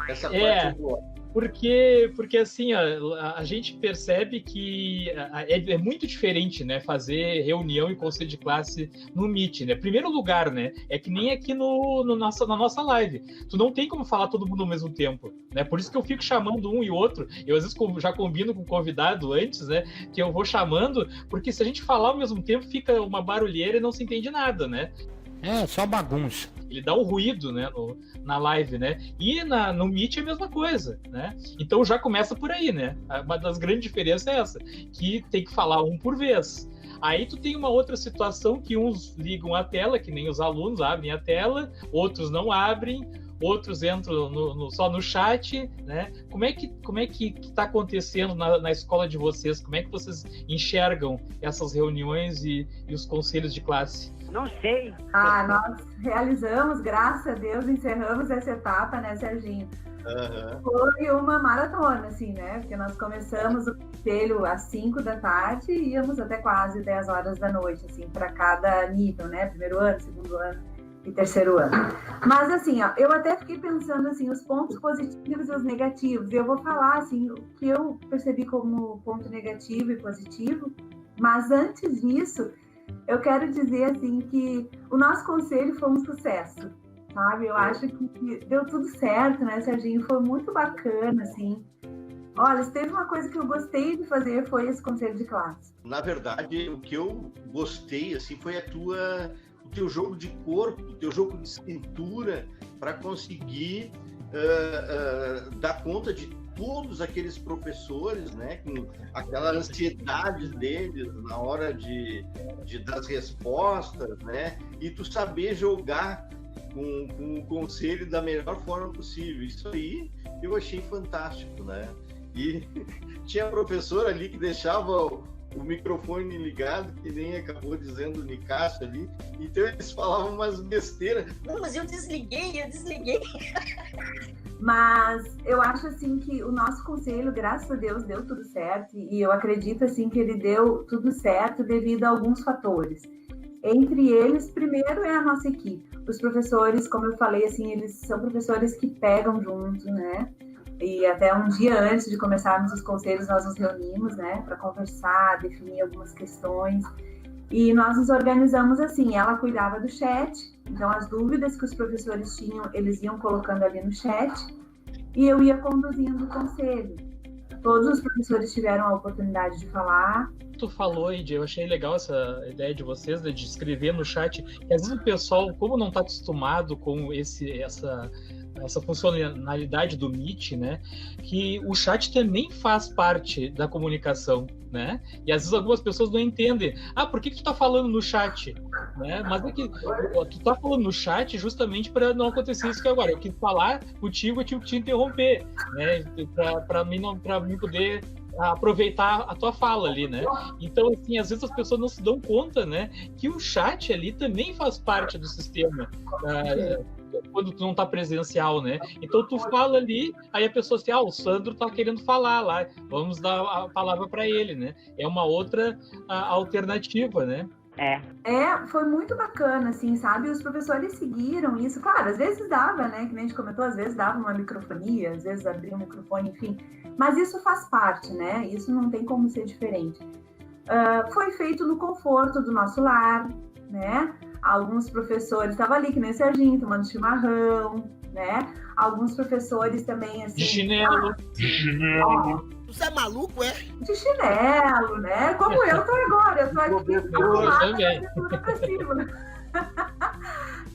Essa parte é boa. Porque assim, a gente percebe que é muito diferente, né, fazer reunião e conselho de classe no Meet, né? Primeiro lugar, né, é que nem aqui na nossa live. Tu não tem como falar todo mundo ao mesmo tempo, né? Por isso que eu fico chamando um e outro. Eu às vezes já combino com o convidado antes, né, que eu vou chamando, porque se a gente falar ao mesmo tempo, fica uma barulheira e não se entende nada, né? É, só bagunça. Ele dá um ruído, né, na live, né? E no Meet é a mesma coisa, né? Então já começa por aí, né? Uma das grandes diferenças é essa, que tem que falar um por vez. Aí tu tem uma outra situação que uns ligam a tela, que nem os alunos abrem a tela, outros não abrem, outros entram só no chat, né? Como é que está acontecendo na escola de vocês? Como é que vocês enxergam essas reuniões e os conselhos de classe? Não sei. Nós realizamos, graças a Deus, encerramos essa etapa, né, Serginho? Foi uma maratona, assim, né? Porque nós começamos o conselho às 5 da tarde e íamos até quase 10 horas da noite, assim, para cada nível, né? Primeiro ano, segundo ano e terceiro ano. Mas, assim, eu até fiquei pensando, assim, os pontos positivos e os negativos. E eu vou falar, assim, o que eu percebi como ponto negativo e positivo. Mas, antes disso, eu quero dizer, assim, que o nosso conselho foi um sucesso, sabe? Eu acho que deu tudo certo, né, Serginho? Foi muito bacana, assim. Olha, se teve uma coisa que eu gostei de fazer, foi esse conselho de classe. Na verdade, o que eu gostei, assim, foi o teu jogo de corpo, o teu jogo de cintura para conseguir dar conta de todos aqueles professores, né, com aquela ansiedade deles na hora de dar as respostas, né, e tu saber jogar com o conselho da melhor forma possível. Isso aí eu achei fantástico, né? E tinha professor ali que deixava o microfone ligado, que nem acabou dizendo o Nicásio ali, então eles falavam umas besteiras. Não, mas eu desliguei. Mas eu acho, assim, que o nosso conselho, graças a Deus, deu tudo certo, e eu acredito, assim, que ele deu tudo certo devido a alguns fatores. Entre eles, primeiro é a nossa equipe. Os professores, como eu falei, assim, eles são professores que pegam junto, né? E até um dia antes de começarmos os conselhos, nós nos reunimos, né, para conversar, definir algumas questões. E nós nos organizamos assim, ela cuidava do chat, então as dúvidas que os professores tinham, eles iam colocando ali no chat, e eu ia conduzindo o conselho. Todos os professores tiveram a oportunidade de falar. Tu falou, Ed, eu achei legal essa ideia de vocês, né, de escrever no chat, que às vezes o pessoal, como não está acostumado com essa funcionalidade do Meet, né, que o chat também faz parte da comunicação, né, e às vezes algumas pessoas não entendem, por que tu tá falando no chat, né, mas é que tu tá falando no chat justamente para não acontecer isso que agora, eu quis falar contigo, eu tive que te interromper, né, para mim poder aproveitar a tua fala ali, né? Então, assim, às vezes as pessoas não se dão conta, né, que o chat ali também faz parte do sistema, quando tu não tá presencial, né? Então tu fala ali, aí a pessoa assim, o Sandro tá querendo falar lá, vamos dar a palavra para ele, né? É uma outra alternativa, né? Foi muito bacana, assim, sabe? Os professores seguiram isso. Claro, às vezes dava, né? Que nem a gente comentou, às vezes dava uma microfonia, às vezes abria um microfone, enfim. Mas isso faz parte, né? Isso não tem como ser diferente. Foi feito no conforto do nosso lar, né? Alguns professores estavam ali, que nem o Serginho, tomando chimarrão, né? Alguns professores também, assim... De chinelo. Você é maluco, é? De chinelo, né? Como eu tô agora. Eu tô aqui tudo pra cima.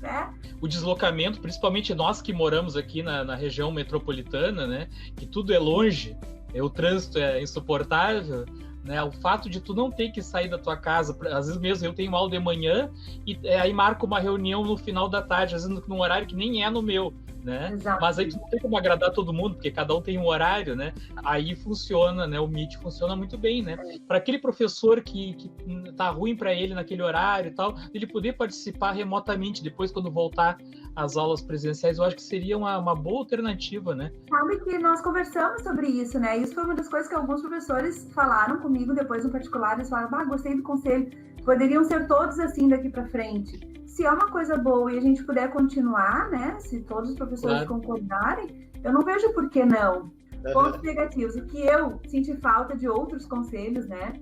Né? O deslocamento, principalmente nós que moramos aqui na região metropolitana, né? Que tudo é longe, o trânsito é insuportável, né? O fato de tu não ter que sair da tua casa, às vezes mesmo eu tenho aula de manhã e aí marco uma reunião no final da tarde, às vezes num horário que nem é no meu, né? Exato. Mas aí tu não tem como agradar todo mundo, porque cada um tem um horário, né? Aí funciona, né? O Meet funciona muito bem, né? Para aquele professor que tá ruim para ele naquele horário e tal, ele poder participar remotamente depois quando voltar às aulas presenciais, eu acho que seria uma boa alternativa, né? Sabe que nós conversamos sobre isso, né? Isso foi uma das coisas que alguns professores falaram comigo depois no particular, eles falaram, gostei do conselho, poderiam ser todos assim daqui para frente. Se é uma coisa boa e a gente puder continuar, né? Se todos os professores concordarem, eu não vejo por que não. Pontos negativos. O que eu senti falta de outros conselhos, né?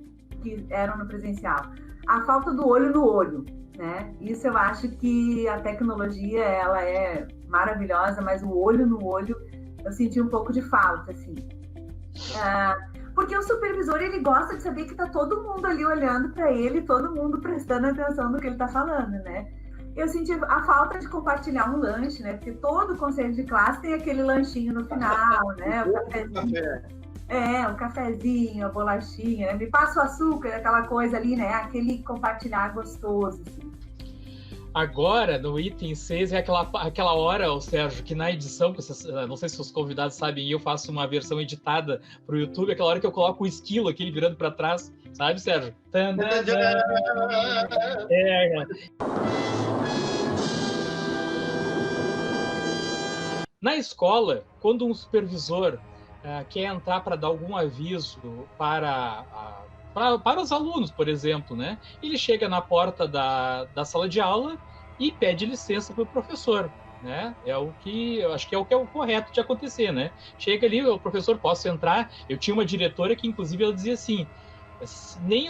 Que eram no presencial. A falta do olho no olho, né? Isso eu acho que a tecnologia, ela é maravilhosa, mas o olho no olho, eu senti um pouco de falta, assim. Porque o supervisor, ele gosta de saber que tá todo mundo ali olhando para ele, todo mundo prestando atenção no que ele tá falando, né? Eu senti a falta de compartilhar um lanche, né? Porque todo conselho de classe tem aquele lanchinho no final, né? O cafezinho. O cafezinho, a bolachinha, né? Me passa o açúcar, aquela coisa ali, né? Aquele compartilhar gostoso, assim. Agora, no item 6, é aquela hora, Sérgio, que na edição, não sei se os convidados sabem, eu faço uma versão editada para o YouTube, aquela hora que eu coloco o esquilo aqui, virando para trás, sabe, Sérgio? Na escola, quando um supervisor quer entrar para dar algum aviso para os alunos, por exemplo, né? Ele chega na porta da sala de aula e pede licença para o professor, né? Eu acho que é o correto de acontecer, né? Chega ali, o professor, posso entrar? Eu tinha uma diretora que, inclusive, ela dizia assim, nem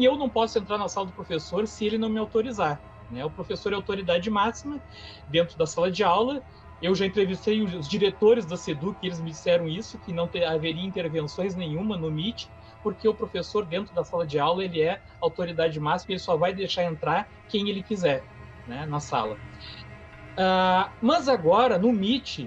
eu não posso entrar na sala do professor se ele não me autorizar, né? O professor é autoridade máxima dentro da sala de aula. Eu já entrevistei os diretores da SEDU, que eles me disseram isso, que não haveria intervenções nenhuma no Meet, porque o professor dentro da sala de aula, ele é autoridade máxima, ele só vai deixar entrar quem ele quiser, né, na sala. Mas agora, no Meet,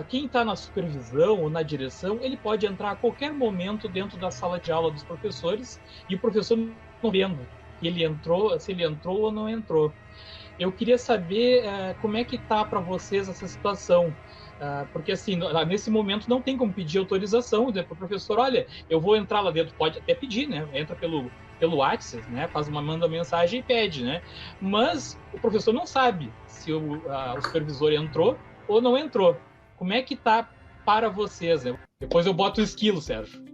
quem está na supervisão ou na direção, ele pode entrar a qualquer momento dentro da sala de aula dos professores e o professor não vendo se ele entrou ou não entrou. Eu queria saber como é que está para vocês essa situação. Porque, assim, nesse momento não tem como pedir autorização, dizer para o professor, olha, eu vou entrar lá dentro, pode até pedir, né? Entra pelo WhatsApp, né? Manda mensagem e pede, né? Mas o professor não sabe se o supervisor entrou ou não entrou. Como é que tá para vocês, né? Depois eu boto o esquilo, Sérgio.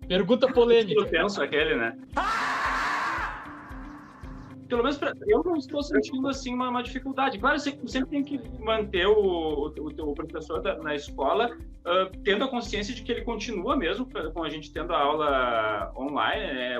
Pergunta polêmica. Eu penso aquele, né? pelo menos eu não estou sentindo assim uma dificuldade. Claro, você sempre tem que manter o professor na escola tendo a consciência de que ele continua mesmo com a gente tendo a aula online, né,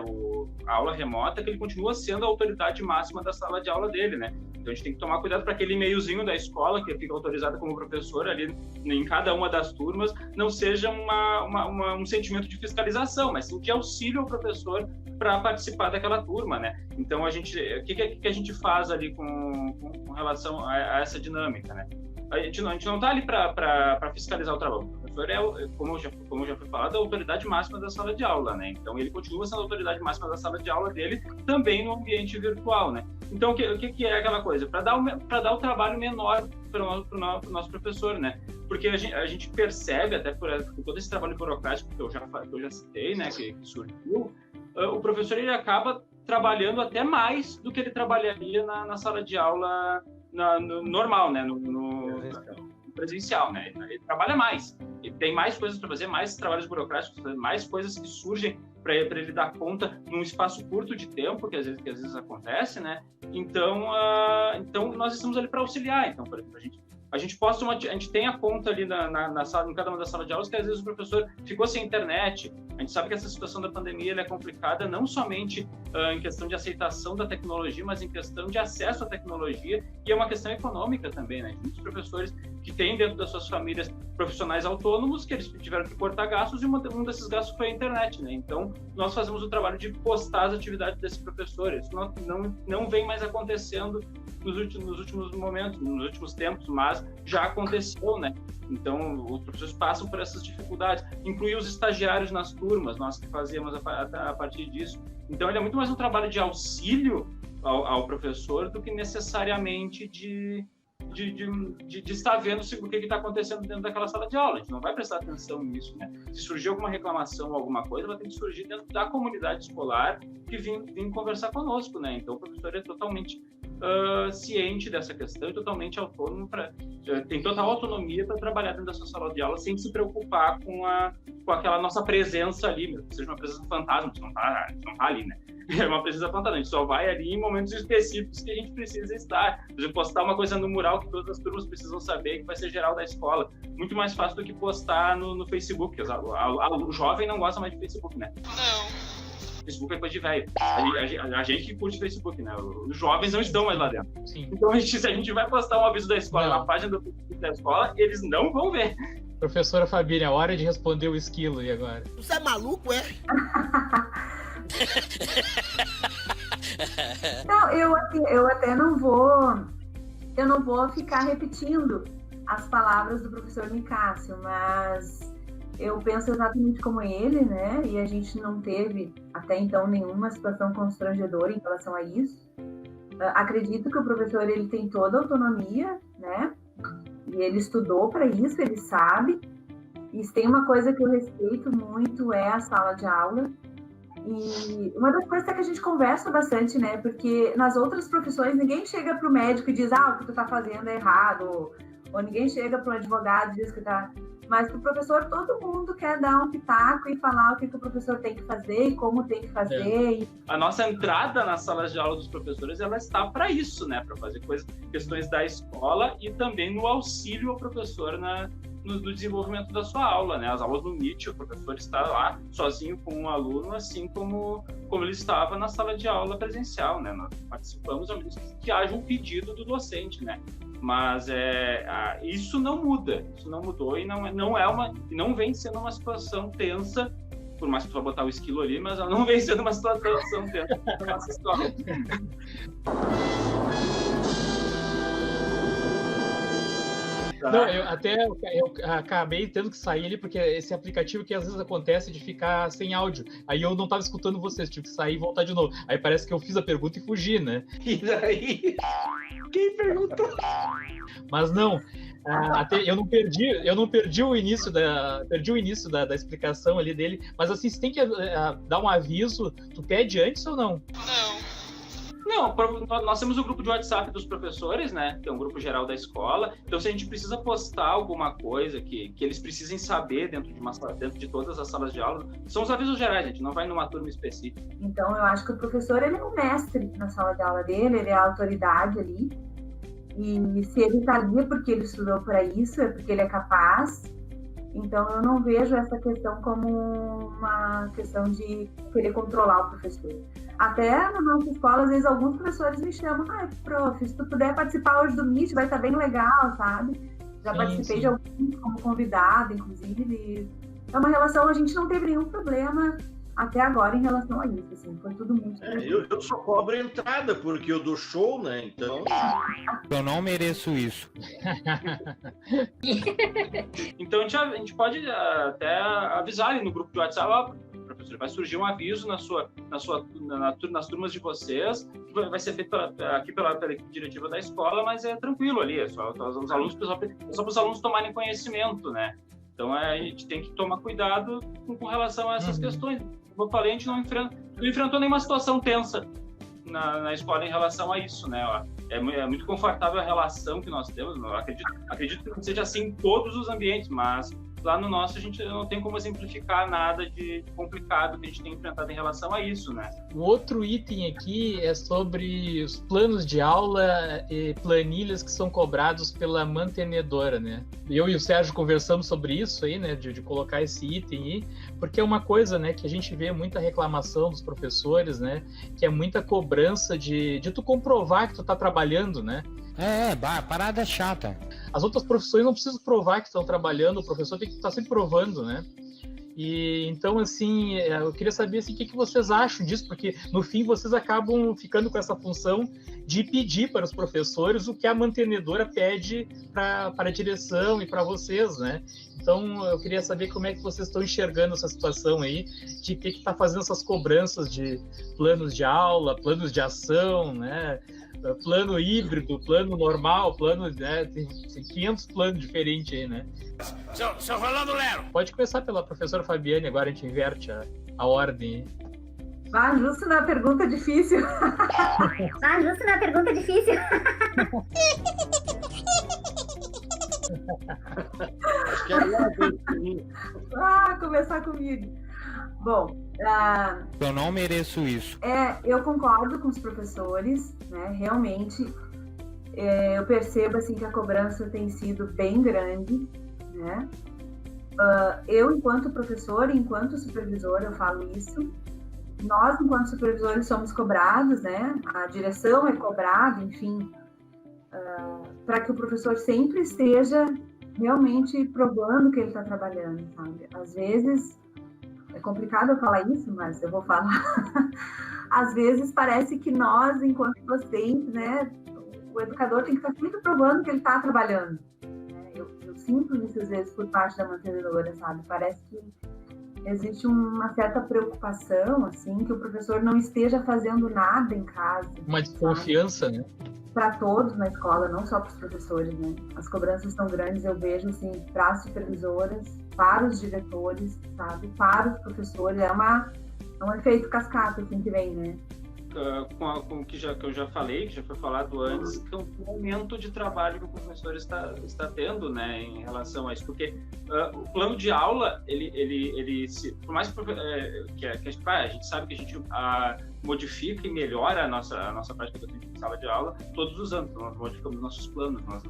a aula remota, que ele continua sendo a autoridade máxima da sala de aula dele, né? Então a gente tem que tomar cuidado para aquele meiozinho da escola que fica autorizado como professor ali em cada uma das turmas não seja um sentimento de fiscalização, mas sim de auxílio ao professor para participar daquela turma, né? Então o que a gente faz ali com relação a essa dinâmica, né? A gente não está ali para fiscalizar o trabalho. O professor é, como já foi falado, a autoridade máxima da sala de aula, né? Então ele continua sendo a autoridade máxima da sala de aula dele também no ambiente virtual, né? Então o que é aquela coisa? Para dar o trabalho menor para o nosso professor, né? Porque a gente percebe, até por todo esse trabalho burocrático que eu já citei, né? Que surgiu, o professor ele acaba trabalhando até mais do que ele trabalharia na sala de aula no normal, né? No presencial, né? Ele trabalha mais, ele tem mais coisas para fazer, mais trabalhos burocráticos, mais coisas que surgem para ele dar conta num espaço curto de tempo, que às vezes acontece, né? Então nós estamos ali para auxiliar. Então, por exemplo, a gente tem a conta ali na sala, em cada uma das salas de aulas, que às vezes o professor ficou sem internet. A gente sabe que essa situação da pandemia ela é complicada, não somente em questão de aceitação da tecnologia, mas em questão de acesso à tecnologia, e é uma questão econômica também, né? Muitos professores que têm dentro das suas famílias profissionais autônomos, que eles tiveram que cortar gastos, e um desses gastos foi a internet, né? Então, nós fazemos o trabalho de postar as atividades desses professores. Isso não vem mais acontecendo nos últimos momentos, nos últimos tempos, mas já aconteceu, né? Então, os professores passam por essas dificuldades. Incluir os estagiários nas turmas, nós que fazíamos a partir disso. Então, ele é muito mais um trabalho de auxílio ao professor do que necessariamente de estar vendo o que está acontecendo dentro daquela sala de aula. A gente não vai prestar atenção nisso, né? Se surgir alguma reclamação ou alguma coisa, vai ter que surgir dentro da comunidade escolar que vem conversar conosco, né? Então, o professor é totalmente ciente dessa questão e totalmente autônomo, tem total autonomia para trabalhar dentro da sua sala de aula sem se preocupar com aquela nossa presença ali, mesmo que seja uma presença fantasma, a gente não tá ali, né? É uma presença fantasma, a gente só vai ali em momentos específicos que a gente precisa estar. Por exemplo, postar uma coisa no mural que todas as turmas precisam saber, que vai ser geral da escola. Muito mais fácil do que postar no Facebook. O jovem não gosta mais de Facebook, né? Não. Facebook é coisa de velho. A gente que curte Facebook, né? Os jovens não estão mais lá dentro. Sim. Então, se a gente vai postar um aviso da escola na página do Facebook da escola, eles não vão ver. Professora Fabília, hora de responder o esquilo, e agora? Você é maluco, é? Não, eu até não vou ficar repetindo as palavras do professor Nicásio, mas eu penso exatamente como ele, né? E a gente não teve até então nenhuma situação constrangedora em relação a isso. Acredito que o professor ele tem toda a autonomia, né? E ele estudou para isso, ele sabe. E se tem uma coisa que eu respeito muito é a sala de aula. E uma das coisas é que a gente conversa bastante, né? Porque nas outras profissões ninguém chega para o médico e diz o que tu está fazendo é errado. Ou ninguém chega para um advogado e diz que tá... Mas para o professor, todo mundo quer dar um pitaco e falar o que o professor tem que fazer e como tem que fazer. A nossa entrada nas salas de aula dos professores, ela está para isso, né? Para fazer questões da escola e também no auxílio ao professor no desenvolvimento da sua aula, né? As aulas no Meet, o professor está lá sozinho com um aluno, assim como ele estava na sala de aula presencial, né? Nós participamos, a menos que haja um pedido do docente, né? Mas isso não muda, isso não mudou e não vem sendo uma situação tensa, por mais que tu vá botar o esquilo ali, mas ela não vem sendo uma situação tensa na nossa escola. Não, eu acabei tendo que sair ali, porque esse aplicativo que às vezes acontece de ficar sem áudio. Aí eu não estava escutando vocês, tive que sair e voltar de novo. Aí parece que eu fiz a pergunta e fugi, né? E daí? Quem perguntou? Mas não, eu não perdi o início da explicação ali dele, mas assim, você tem que dar um aviso, tu pede antes ou não? Não, nós temos o grupo de WhatsApp dos professores, né? Que é um grupo geral da escola. Então, se a gente precisa postar alguma coisa que eles precisem saber dentro de todas as salas de aula, são os avisos gerais, a gente não vai numa turma específica. Então, eu acho que o professor, ele é o mestre na sala de aula dele, ele é a autoridade ali. E se ele está ali é porque ele estudou para isso, é porque ele é capaz. Então, eu não vejo essa questão como uma questão de querer controlar o professor. Até na nossa escola, às vezes, alguns professores me chamam, prof, se tu puder participar hoje do Meet, vai estar bem legal, sabe? Já participei de alguns como convidada, inclusive. É uma relação, a gente não teve nenhum problema até agora em relação a isso, assim, foi tudo muito... Eu só cobro entrada, porque eu dou show, né, então... Eu não mereço isso. Então a gente pode até avisar ali no grupo de WhatsApp, professor, vai surgir um aviso nas turmas de vocês, vai ser feito aqui pela equipe diretiva da escola, mas é tranquilo ali, é só os alunos, só para os alunos tomarem conhecimento, né? Então a gente tem que tomar cuidado com relação a essas questões. Como eu falei, a gente não enfrentou nenhuma situação tensa na escola em relação a isso, né? É muito confortável a relação que nós temos. Acredito que não seja assim em todos os ambientes, mas lá no nosso a gente não tem como exemplificar nada de complicado que a gente tem enfrentado em relação a isso, né? O outro item aqui é sobre os planos de aula e planilhas que são cobrados pela mantenedora, né? Eu e o Sérgio conversamos sobre isso aí, né? De colocar esse item aí, porque é uma coisa, né? Que a gente vê muita reclamação dos professores, né? Que é muita cobrança de tu comprovar que tu tá trabalhando, né? A parada é chata. As outras profissões não precisam provar que estão trabalhando, o professor tem que estar sempre provando, né? E então, assim, eu queria saber assim, o que vocês acham disso, porque no fim vocês acabam ficando com essa função de pedir para os professores o que a mantenedora pede para a direção e para vocês, né? Então, eu queria saber como é que vocês estão enxergando essa situação aí, de ter que estar fazendo essas cobranças de planos de aula, planos de ação, né? Plano híbrido, plano normal, plano, né? Tem 500 planos diferentes aí, né? Seu Rolando Lero! Pode começar pela professora Fabiane, agora a gente inverte a ordem. Justo na pergunta difícil. Justo na pergunta difícil. Acho que é começar comigo. Bom, eu não mereço isso. Eu concordo com os professores, né? Realmente, eu percebo assim que a cobrança tem sido bem grande, né? Eu, enquanto professora, enquanto supervisora, eu falo isso. Nós, enquanto supervisores, somos cobrados, né? A direção é cobrada, enfim, para que o professor sempre esteja realmente provando que ele está trabalhando, sabe? Às vezes é complicado eu falar isso, mas eu vou falar. Às vezes parece que nós, enquanto docentes, né, o educador tem que estar sempre provando que ele está trabalhando. Eu sinto isso às vezes por parte da mantenedora, sabe? Parece que existe uma certa preocupação, assim, que o professor não esteja fazendo nada em casa. Uma desconfiança, né? Para todos na escola, não só para os professores, né? As cobranças são grandes, eu vejo, assim, para as supervisoras, para os diretores, sabe? Para os professores, é um efeito cascata, assim, que vem, né? Com o que eu já falei, que já foi falado antes, que é um aumento de trabalho que o professor está tendo, né, em relação a isso, porque o plano de aula, por mais que a gente sabe que a gente modifica e melhora a nossa prática docente em sala de aula todos os anos. Nós modificamos nossos planos, nós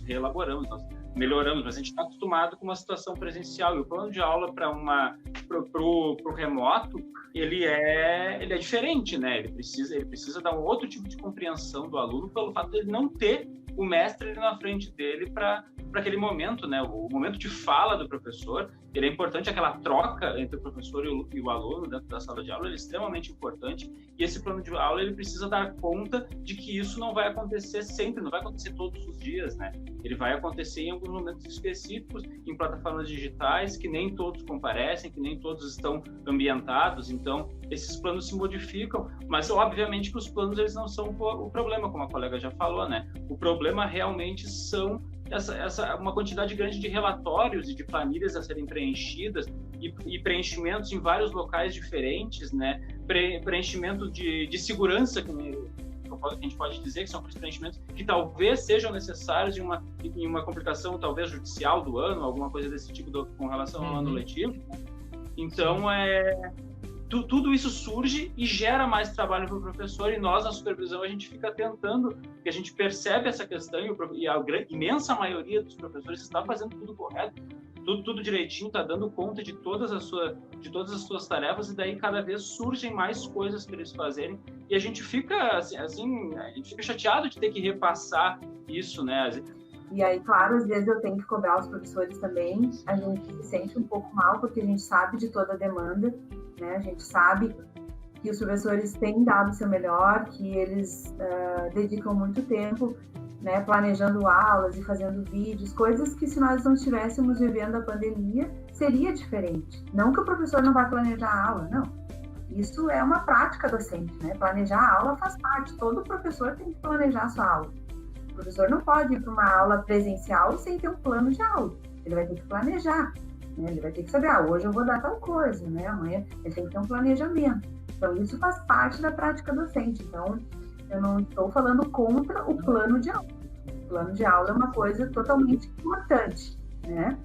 reelaboramos, nós melhoramos, mas a gente está acostumado com uma situação presencial, e o plano de aula para o remoto, ele é diferente, né? Ele precisa dar um outro tipo de compreensão do aluno pelo fato de ele não ter o mestre ali na frente dele para aquele momento, né? O momento de fala do professor, ele é importante, aquela troca entre o professor e o aluno dentro da sala de aula, ele é extremamente importante, e esse plano de aula, ele precisa dar conta de que isso não vai acontecer sempre, não vai acontecer todos os dias, né? Ele vai acontecer em alguns momentos específicos, em plataformas digitais, que nem todos comparecem, que nem todos estão ambientados, então esses planos se modificam, mas obviamente que os planos, eles não são o problema, como a colega já falou, né? O problema realmente são uma quantidade grande de relatórios e de planilhas a serem preenchidas e preenchimentos em vários locais diferentes, né? preenchimento de segurança, que a gente pode dizer que são preenchimentos que talvez sejam necessários em uma complicação talvez judicial do ano, alguma coisa desse tipo com relação ao ano letivo. Então, tudo isso surge e gera mais trabalho para o professor, e nós, na supervisão, a gente fica tentando, porque a gente percebe essa questão e a imensa maioria dos professores está fazendo tudo correto, tudo direitinho, está dando conta de todas as suas tarefas, e daí cada vez surgem mais coisas para eles fazerem, e a gente fica assim, a gente fica chateado de ter que repassar isso, né? E aí, claro, às vezes eu tenho que cobrar os professores também, a gente se sente um pouco mal, porque a gente sabe de toda a demanda, né? A gente sabe que os professores têm dado o seu melhor, que eles dedicam muito tempo, né, planejando aulas e fazendo vídeos, coisas que se nós não estivéssemos vivendo a pandemia, seria diferente. Não que o professor não vai planejar a aula, não. Isso é uma prática docente, né? Planejar a aula faz parte, todo professor tem que planejar a sua aula. O professor não pode ir para uma aula presencial sem ter um plano de aula. Ele vai ter que planejar, né? Ele vai ter que saber, hoje eu vou dar tal coisa, né? Amanhã ele tem que ter um planejamento. Então, isso faz parte da prática docente. Então, eu não estou falando contra o plano de aula. O plano de aula é uma coisa totalmente importante, né?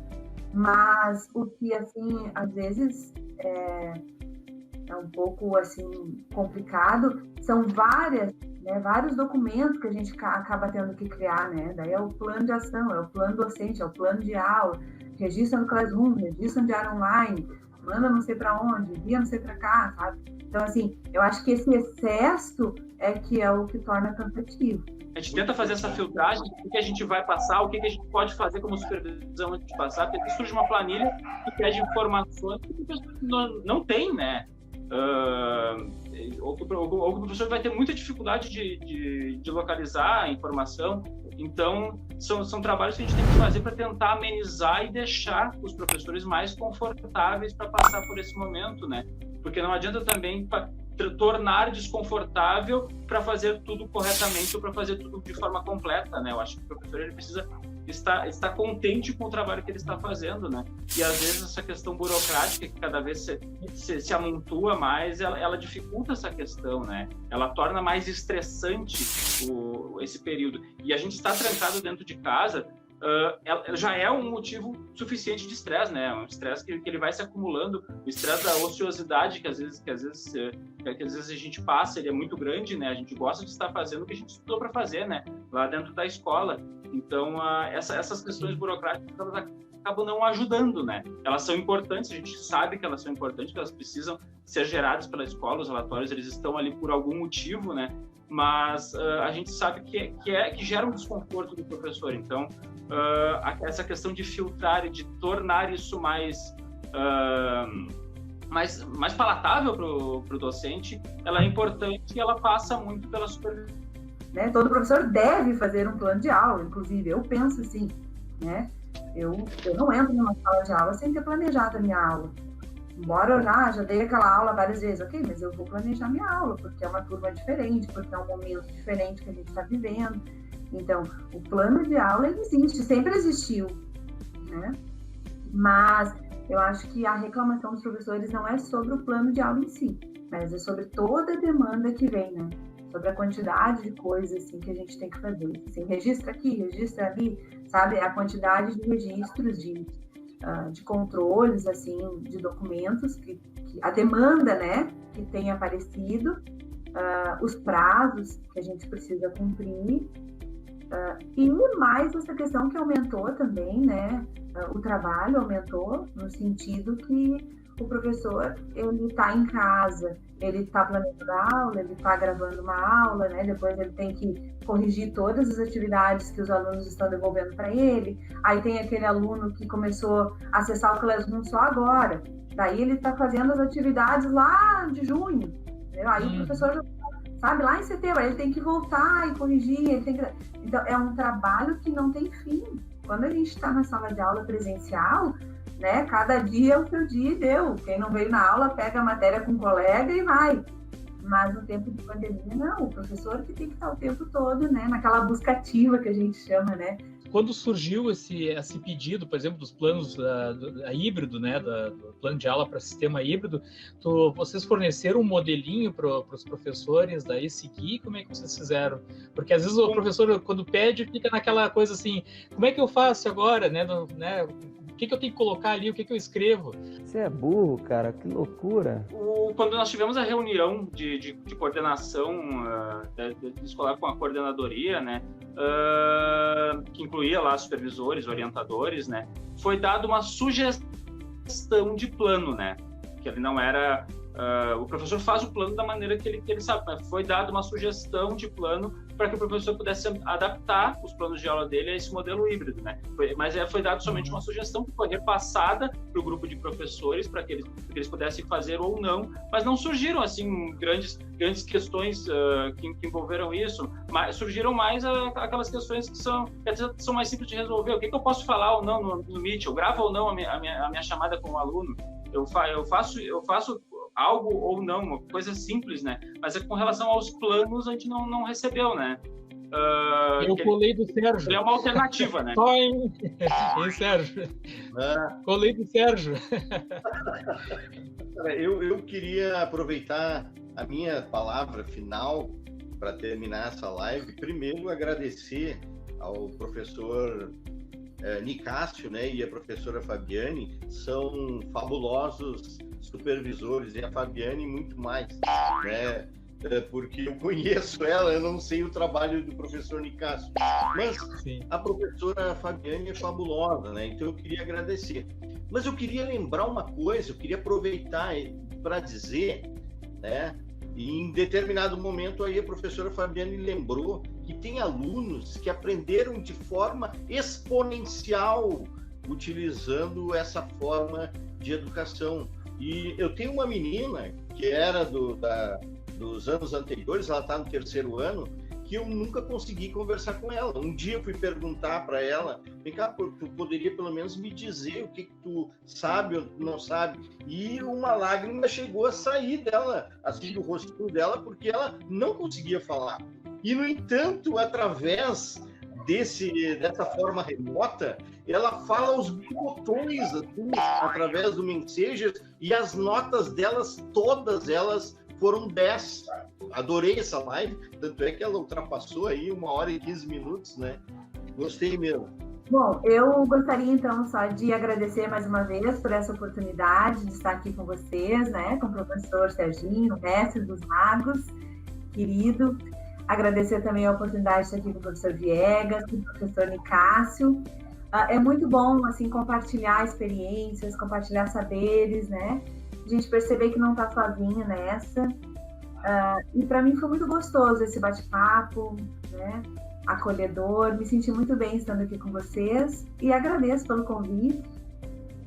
Mas o que, assim, às vezes é um pouco, assim, complicado, são vários documentos que a gente acaba tendo que criar, né? Daí é o plano de ação, é o plano docente, é o plano de aula, registra no Classroom, registra no Diário Online, manda não sei para onde, envia não sei para cá, sabe? Então, assim, eu acho que esse excesso é o que torna cansativo. A gente tenta fazer essa filtragem, o que a gente vai passar, o que a gente pode fazer como supervisão antes de passar, porque surge uma planilha que pede informações que o professor não tem, né? Ou que o professor vai ter muita dificuldade de localizar a informação. Então, são trabalhos que a gente tem que fazer para tentar amenizar e deixar os professores mais confortáveis para passar por esse momento, né? Porque não adianta também tornar desconfortável para fazer tudo corretamente ou para fazer tudo de forma completa, né? Eu acho que o professor ele precisa estar contente com o trabalho que ele está fazendo, né? E às vezes essa questão burocrática que cada vez se amontoa mais, ela dificulta essa questão, né? Ela torna mais estressante esse período. E a gente está trancado dentro de casa, já é um motivo suficiente de estresse, né? Um estresse que ele vai se acumulando, o estresse da ociosidade que às vezes a gente passa, ele é muito grande, né? A gente gosta de estar fazendo o que a gente estudou para fazer, né? Lá dentro da escola. Então, essas questões burocráticas, elas acabam não ajudando, né? Elas são importantes, a gente sabe que elas são importantes, que elas precisam ser geradas pela escola, os relatórios, eles estão ali por algum motivo, né? Mas a gente sabe que gera um desconforto do professor. Então, essa questão de filtrar e de tornar isso mais palatável para o docente, ela é importante e ela passa muito pela supervisão. Né? Todo professor deve fazer um plano de aula, inclusive, eu penso assim, né? Eu não entro numa sala de aula sem ter planejado a minha aula. Embora eu já dei aquela aula várias vezes, ok, mas eu vou planejar minha aula, porque é uma turma diferente, porque é um momento diferente que a gente está vivendo. Então, o plano de aula ele existe, sempre existiu, né? Mas eu acho que a reclamação dos professores não é sobre o plano de aula em si, mas é sobre toda a demanda que vem, né? Sobre a quantidade de coisas assim, que a gente tem que fazer. Assim, registra aqui, registra ali, sabe? A quantidade de registros, de controles, assim, de documentos, que a demanda, né, que tem aparecido, os prazos que a gente precisa cumprir, e mais essa questão que aumentou também, né, o trabalho aumentou, no sentido que o professor, ele está em casa, ele está planejando a aula, ele está gravando uma aula, né? Depois ele tem que corrigir todas as atividades que os alunos estão devolvendo para ele. Aí tem aquele aluno que começou a acessar o Classroom só agora. Daí ele está fazendo as atividades lá de junho. Entendeu? Aí o professor já sabe, lá em setembro, ele tem que voltar e corrigir. Então, é um trabalho que não tem fim. Quando a gente está na sala de aula presencial, né? Cada dia é o seu dia e deu. Quem não veio na aula pega a matéria com o colega e vai. Mas no tempo de pandemia, não. O professor que tem que estar o tempo todo, né? Naquela busca ativa que a gente chama, né? quando surgiu esse pedido, por exemplo, dos planos híbrido, né, do plano de aula para sistema híbrido, vocês forneceram um modelinho para os professores daí seguir? Como é que vocês fizeram? Porque às vezes o professor, quando pede, fica naquela coisa assim, como é que eu faço agora, né? O que eu tenho que colocar ali, o que eu escrevo? Você é burro, cara, que loucura. Quando nós tivemos a reunião de coordenação escolar com a coordenadoria, né, que incluía lá supervisores, orientadores, né, foi dada uma sugestão de plano, né, que ele não era... o professor faz o plano da maneira que ele sabe, mas foi dada uma sugestão de plano para que o professor pudesse adaptar os planos de aula dele a esse modelo híbrido, né? Mas foi dado somente uma sugestão que foi repassada para o grupo de professores para que eles pudessem fazer ou não, mas não surgiram assim grandes questões que envolveram isso, mas surgiram mais aquelas questões que são mais simples de resolver. O que eu posso falar ou não no Meet? Eu gravo ou não a minha chamada com o aluno? Eu faço algo ou não, uma coisa simples, né? Mas com relação aos planos, a gente não recebeu, né? Eu colei do Sérgio. Ele é uma alternativa, né? Só em Sérgio. Colei do Sérgio. Eu queria aproveitar a minha palavra final para terminar essa live. Primeiro, agradecer ao professor Nicásio, né, e a professora Fabiane, são fabulosos supervisores, e a Fabiane muito mais, né, porque eu conheço ela, eu não sei o trabalho do professor Nicásio, mas sim, a professora Fabiane é fabulosa, né, então eu queria agradecer. Mas eu queria lembrar uma coisa, eu queria aproveitar para dizer, né, e em determinado momento aí a professora Fabiane lembrou que tem alunos que aprenderam de forma exponencial utilizando essa forma de educação. E eu tenho uma menina que era dos anos anteriores, ela está no 3º ano, que eu nunca consegui conversar com ela. Um dia eu fui perguntar para ela, vem cá, tu poderia pelo menos me dizer o que tu sabe ou não sabe? E uma lágrima chegou a sair dela, assim, do rostinho dela, porque ela não conseguia falar. E, no entanto, através dessa forma remota, ela fala os botões, assim, através do Messenger, e as notas delas, todas elas, foram 10. Adorei essa live, tanto é que ela ultrapassou aí 1h e 15 minutos, né? Gostei mesmo. Bom, eu gostaria então só de agradecer mais uma vez por essa oportunidade de estar aqui com vocês, né? Com o professor Serginho, mestre dos magos, querido. Agradecer também a oportunidade de estar aqui com o professor Viegas, com o professor Nicásio. É muito bom, assim, compartilhar experiências, compartilhar saberes, né? A gente perceber que não está sozinho nessa. E para mim foi muito gostoso esse bate-papo, né? Acolhedor. Me senti muito bem estando aqui com vocês e agradeço pelo convite.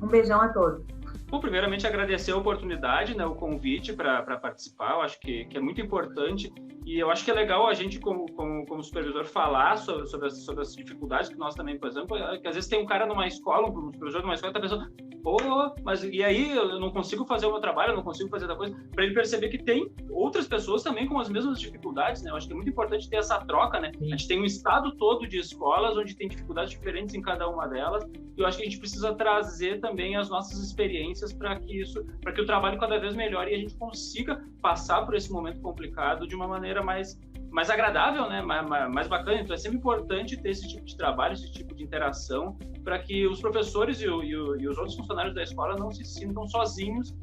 Um beijão a todos. Bom, primeiramente agradecer a oportunidade, né, o convite para participar. Eu acho que é muito importante e eu acho que é legal a gente, como supervisor, falar sobre as dificuldades que nós também, por exemplo, que às vezes tem um cara numa escola, um supervisor numa escola, que está pensando, pô, mas e aí eu não consigo fazer o meu trabalho, eu não consigo fazer da coisa, para ele perceber que tem outras pessoas também com as mesmas dificuldades, né? Eu acho que é muito importante ter essa troca, né? A gente tem um estado todo de escolas onde tem dificuldades diferentes em cada uma delas, e eu acho que a gente precisa trazer também as nossas experiências para que o trabalho cada vez melhore e a gente consiga passar por esse momento complicado de uma maneira mais agradável, né? Mais bacana. Então é sempre importante ter esse tipo de trabalho, esse tipo de interação, para que os professores e os outros funcionários da escola não se sintam sozinhos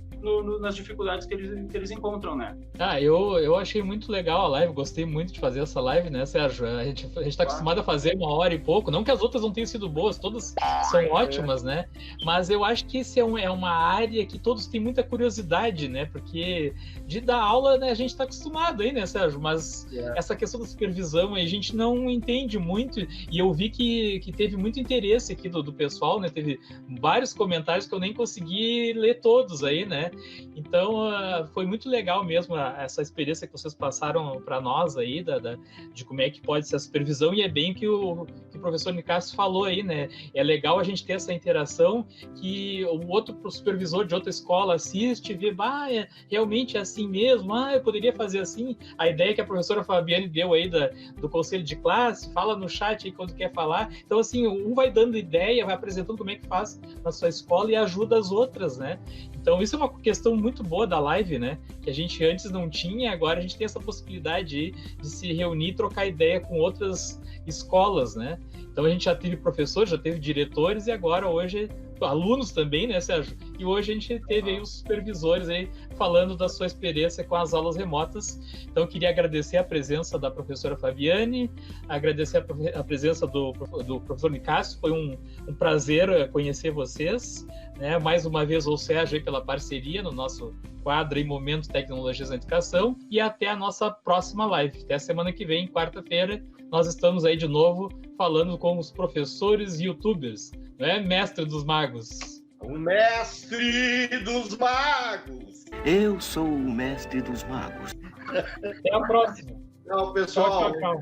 nas dificuldades que eles encontram, né? Eu achei muito legal a live, gostei muito de fazer essa live, né, Sérgio? A gente está acostumado a fazer 1h e pouco, não que as outras não tenham sido boas, todas são ótimas, né? Mas eu acho que isso é uma área que todos têm muita curiosidade, né? Porque de dar aula, né, a gente está acostumado aí, né, Sérgio? Mas essa questão da supervisão a gente não entende muito, e eu vi que teve muito interesse aqui do pessoal, né? Teve vários comentários que eu nem consegui ler todos aí, né? Então, foi muito legal mesmo essa experiência que vocês passaram para nós aí, de como é que pode ser a supervisão, e é bem que o que o professor Nicásio falou aí, né? É legal a gente ter essa interação, que o outro supervisor de outra escola assiste, vê, realmente é assim mesmo, eu poderia fazer assim. A ideia que a professora Fabiane deu aí do conselho de classe, fala no chat aí quando quer falar. Então, assim, um vai dando ideia, vai apresentando como é que faz na sua escola e ajuda as outras, né? Então, isso é uma questão muito boa da live, né? Que a gente antes não tinha, agora a gente tem essa possibilidade de se reunir e trocar ideia com outras escolas, né? Então, a gente já teve professores, já teve diretores e agora, hoje, alunos também, né, Sérgio? E hoje a gente teve aí os supervisores aí falando da sua experiência com as aulas remotas. Então, eu queria agradecer a presença da professora Fabiane, agradecer a presença do professor Nicásio. Foi um prazer conhecer vocês, né? Mais uma vez, o Sérgio aí pela parceria no nosso quadro em Momento Tecnologias na Educação, e até a nossa próxima live. Até a semana que vem, quarta-feira, nós estamos aí de novo falando com os professores e youtubers, né? Mestre dos magos. O mestre dos magos! Eu sou o mestre dos magos. Até a próxima. Tchau, pessoal. Tchau.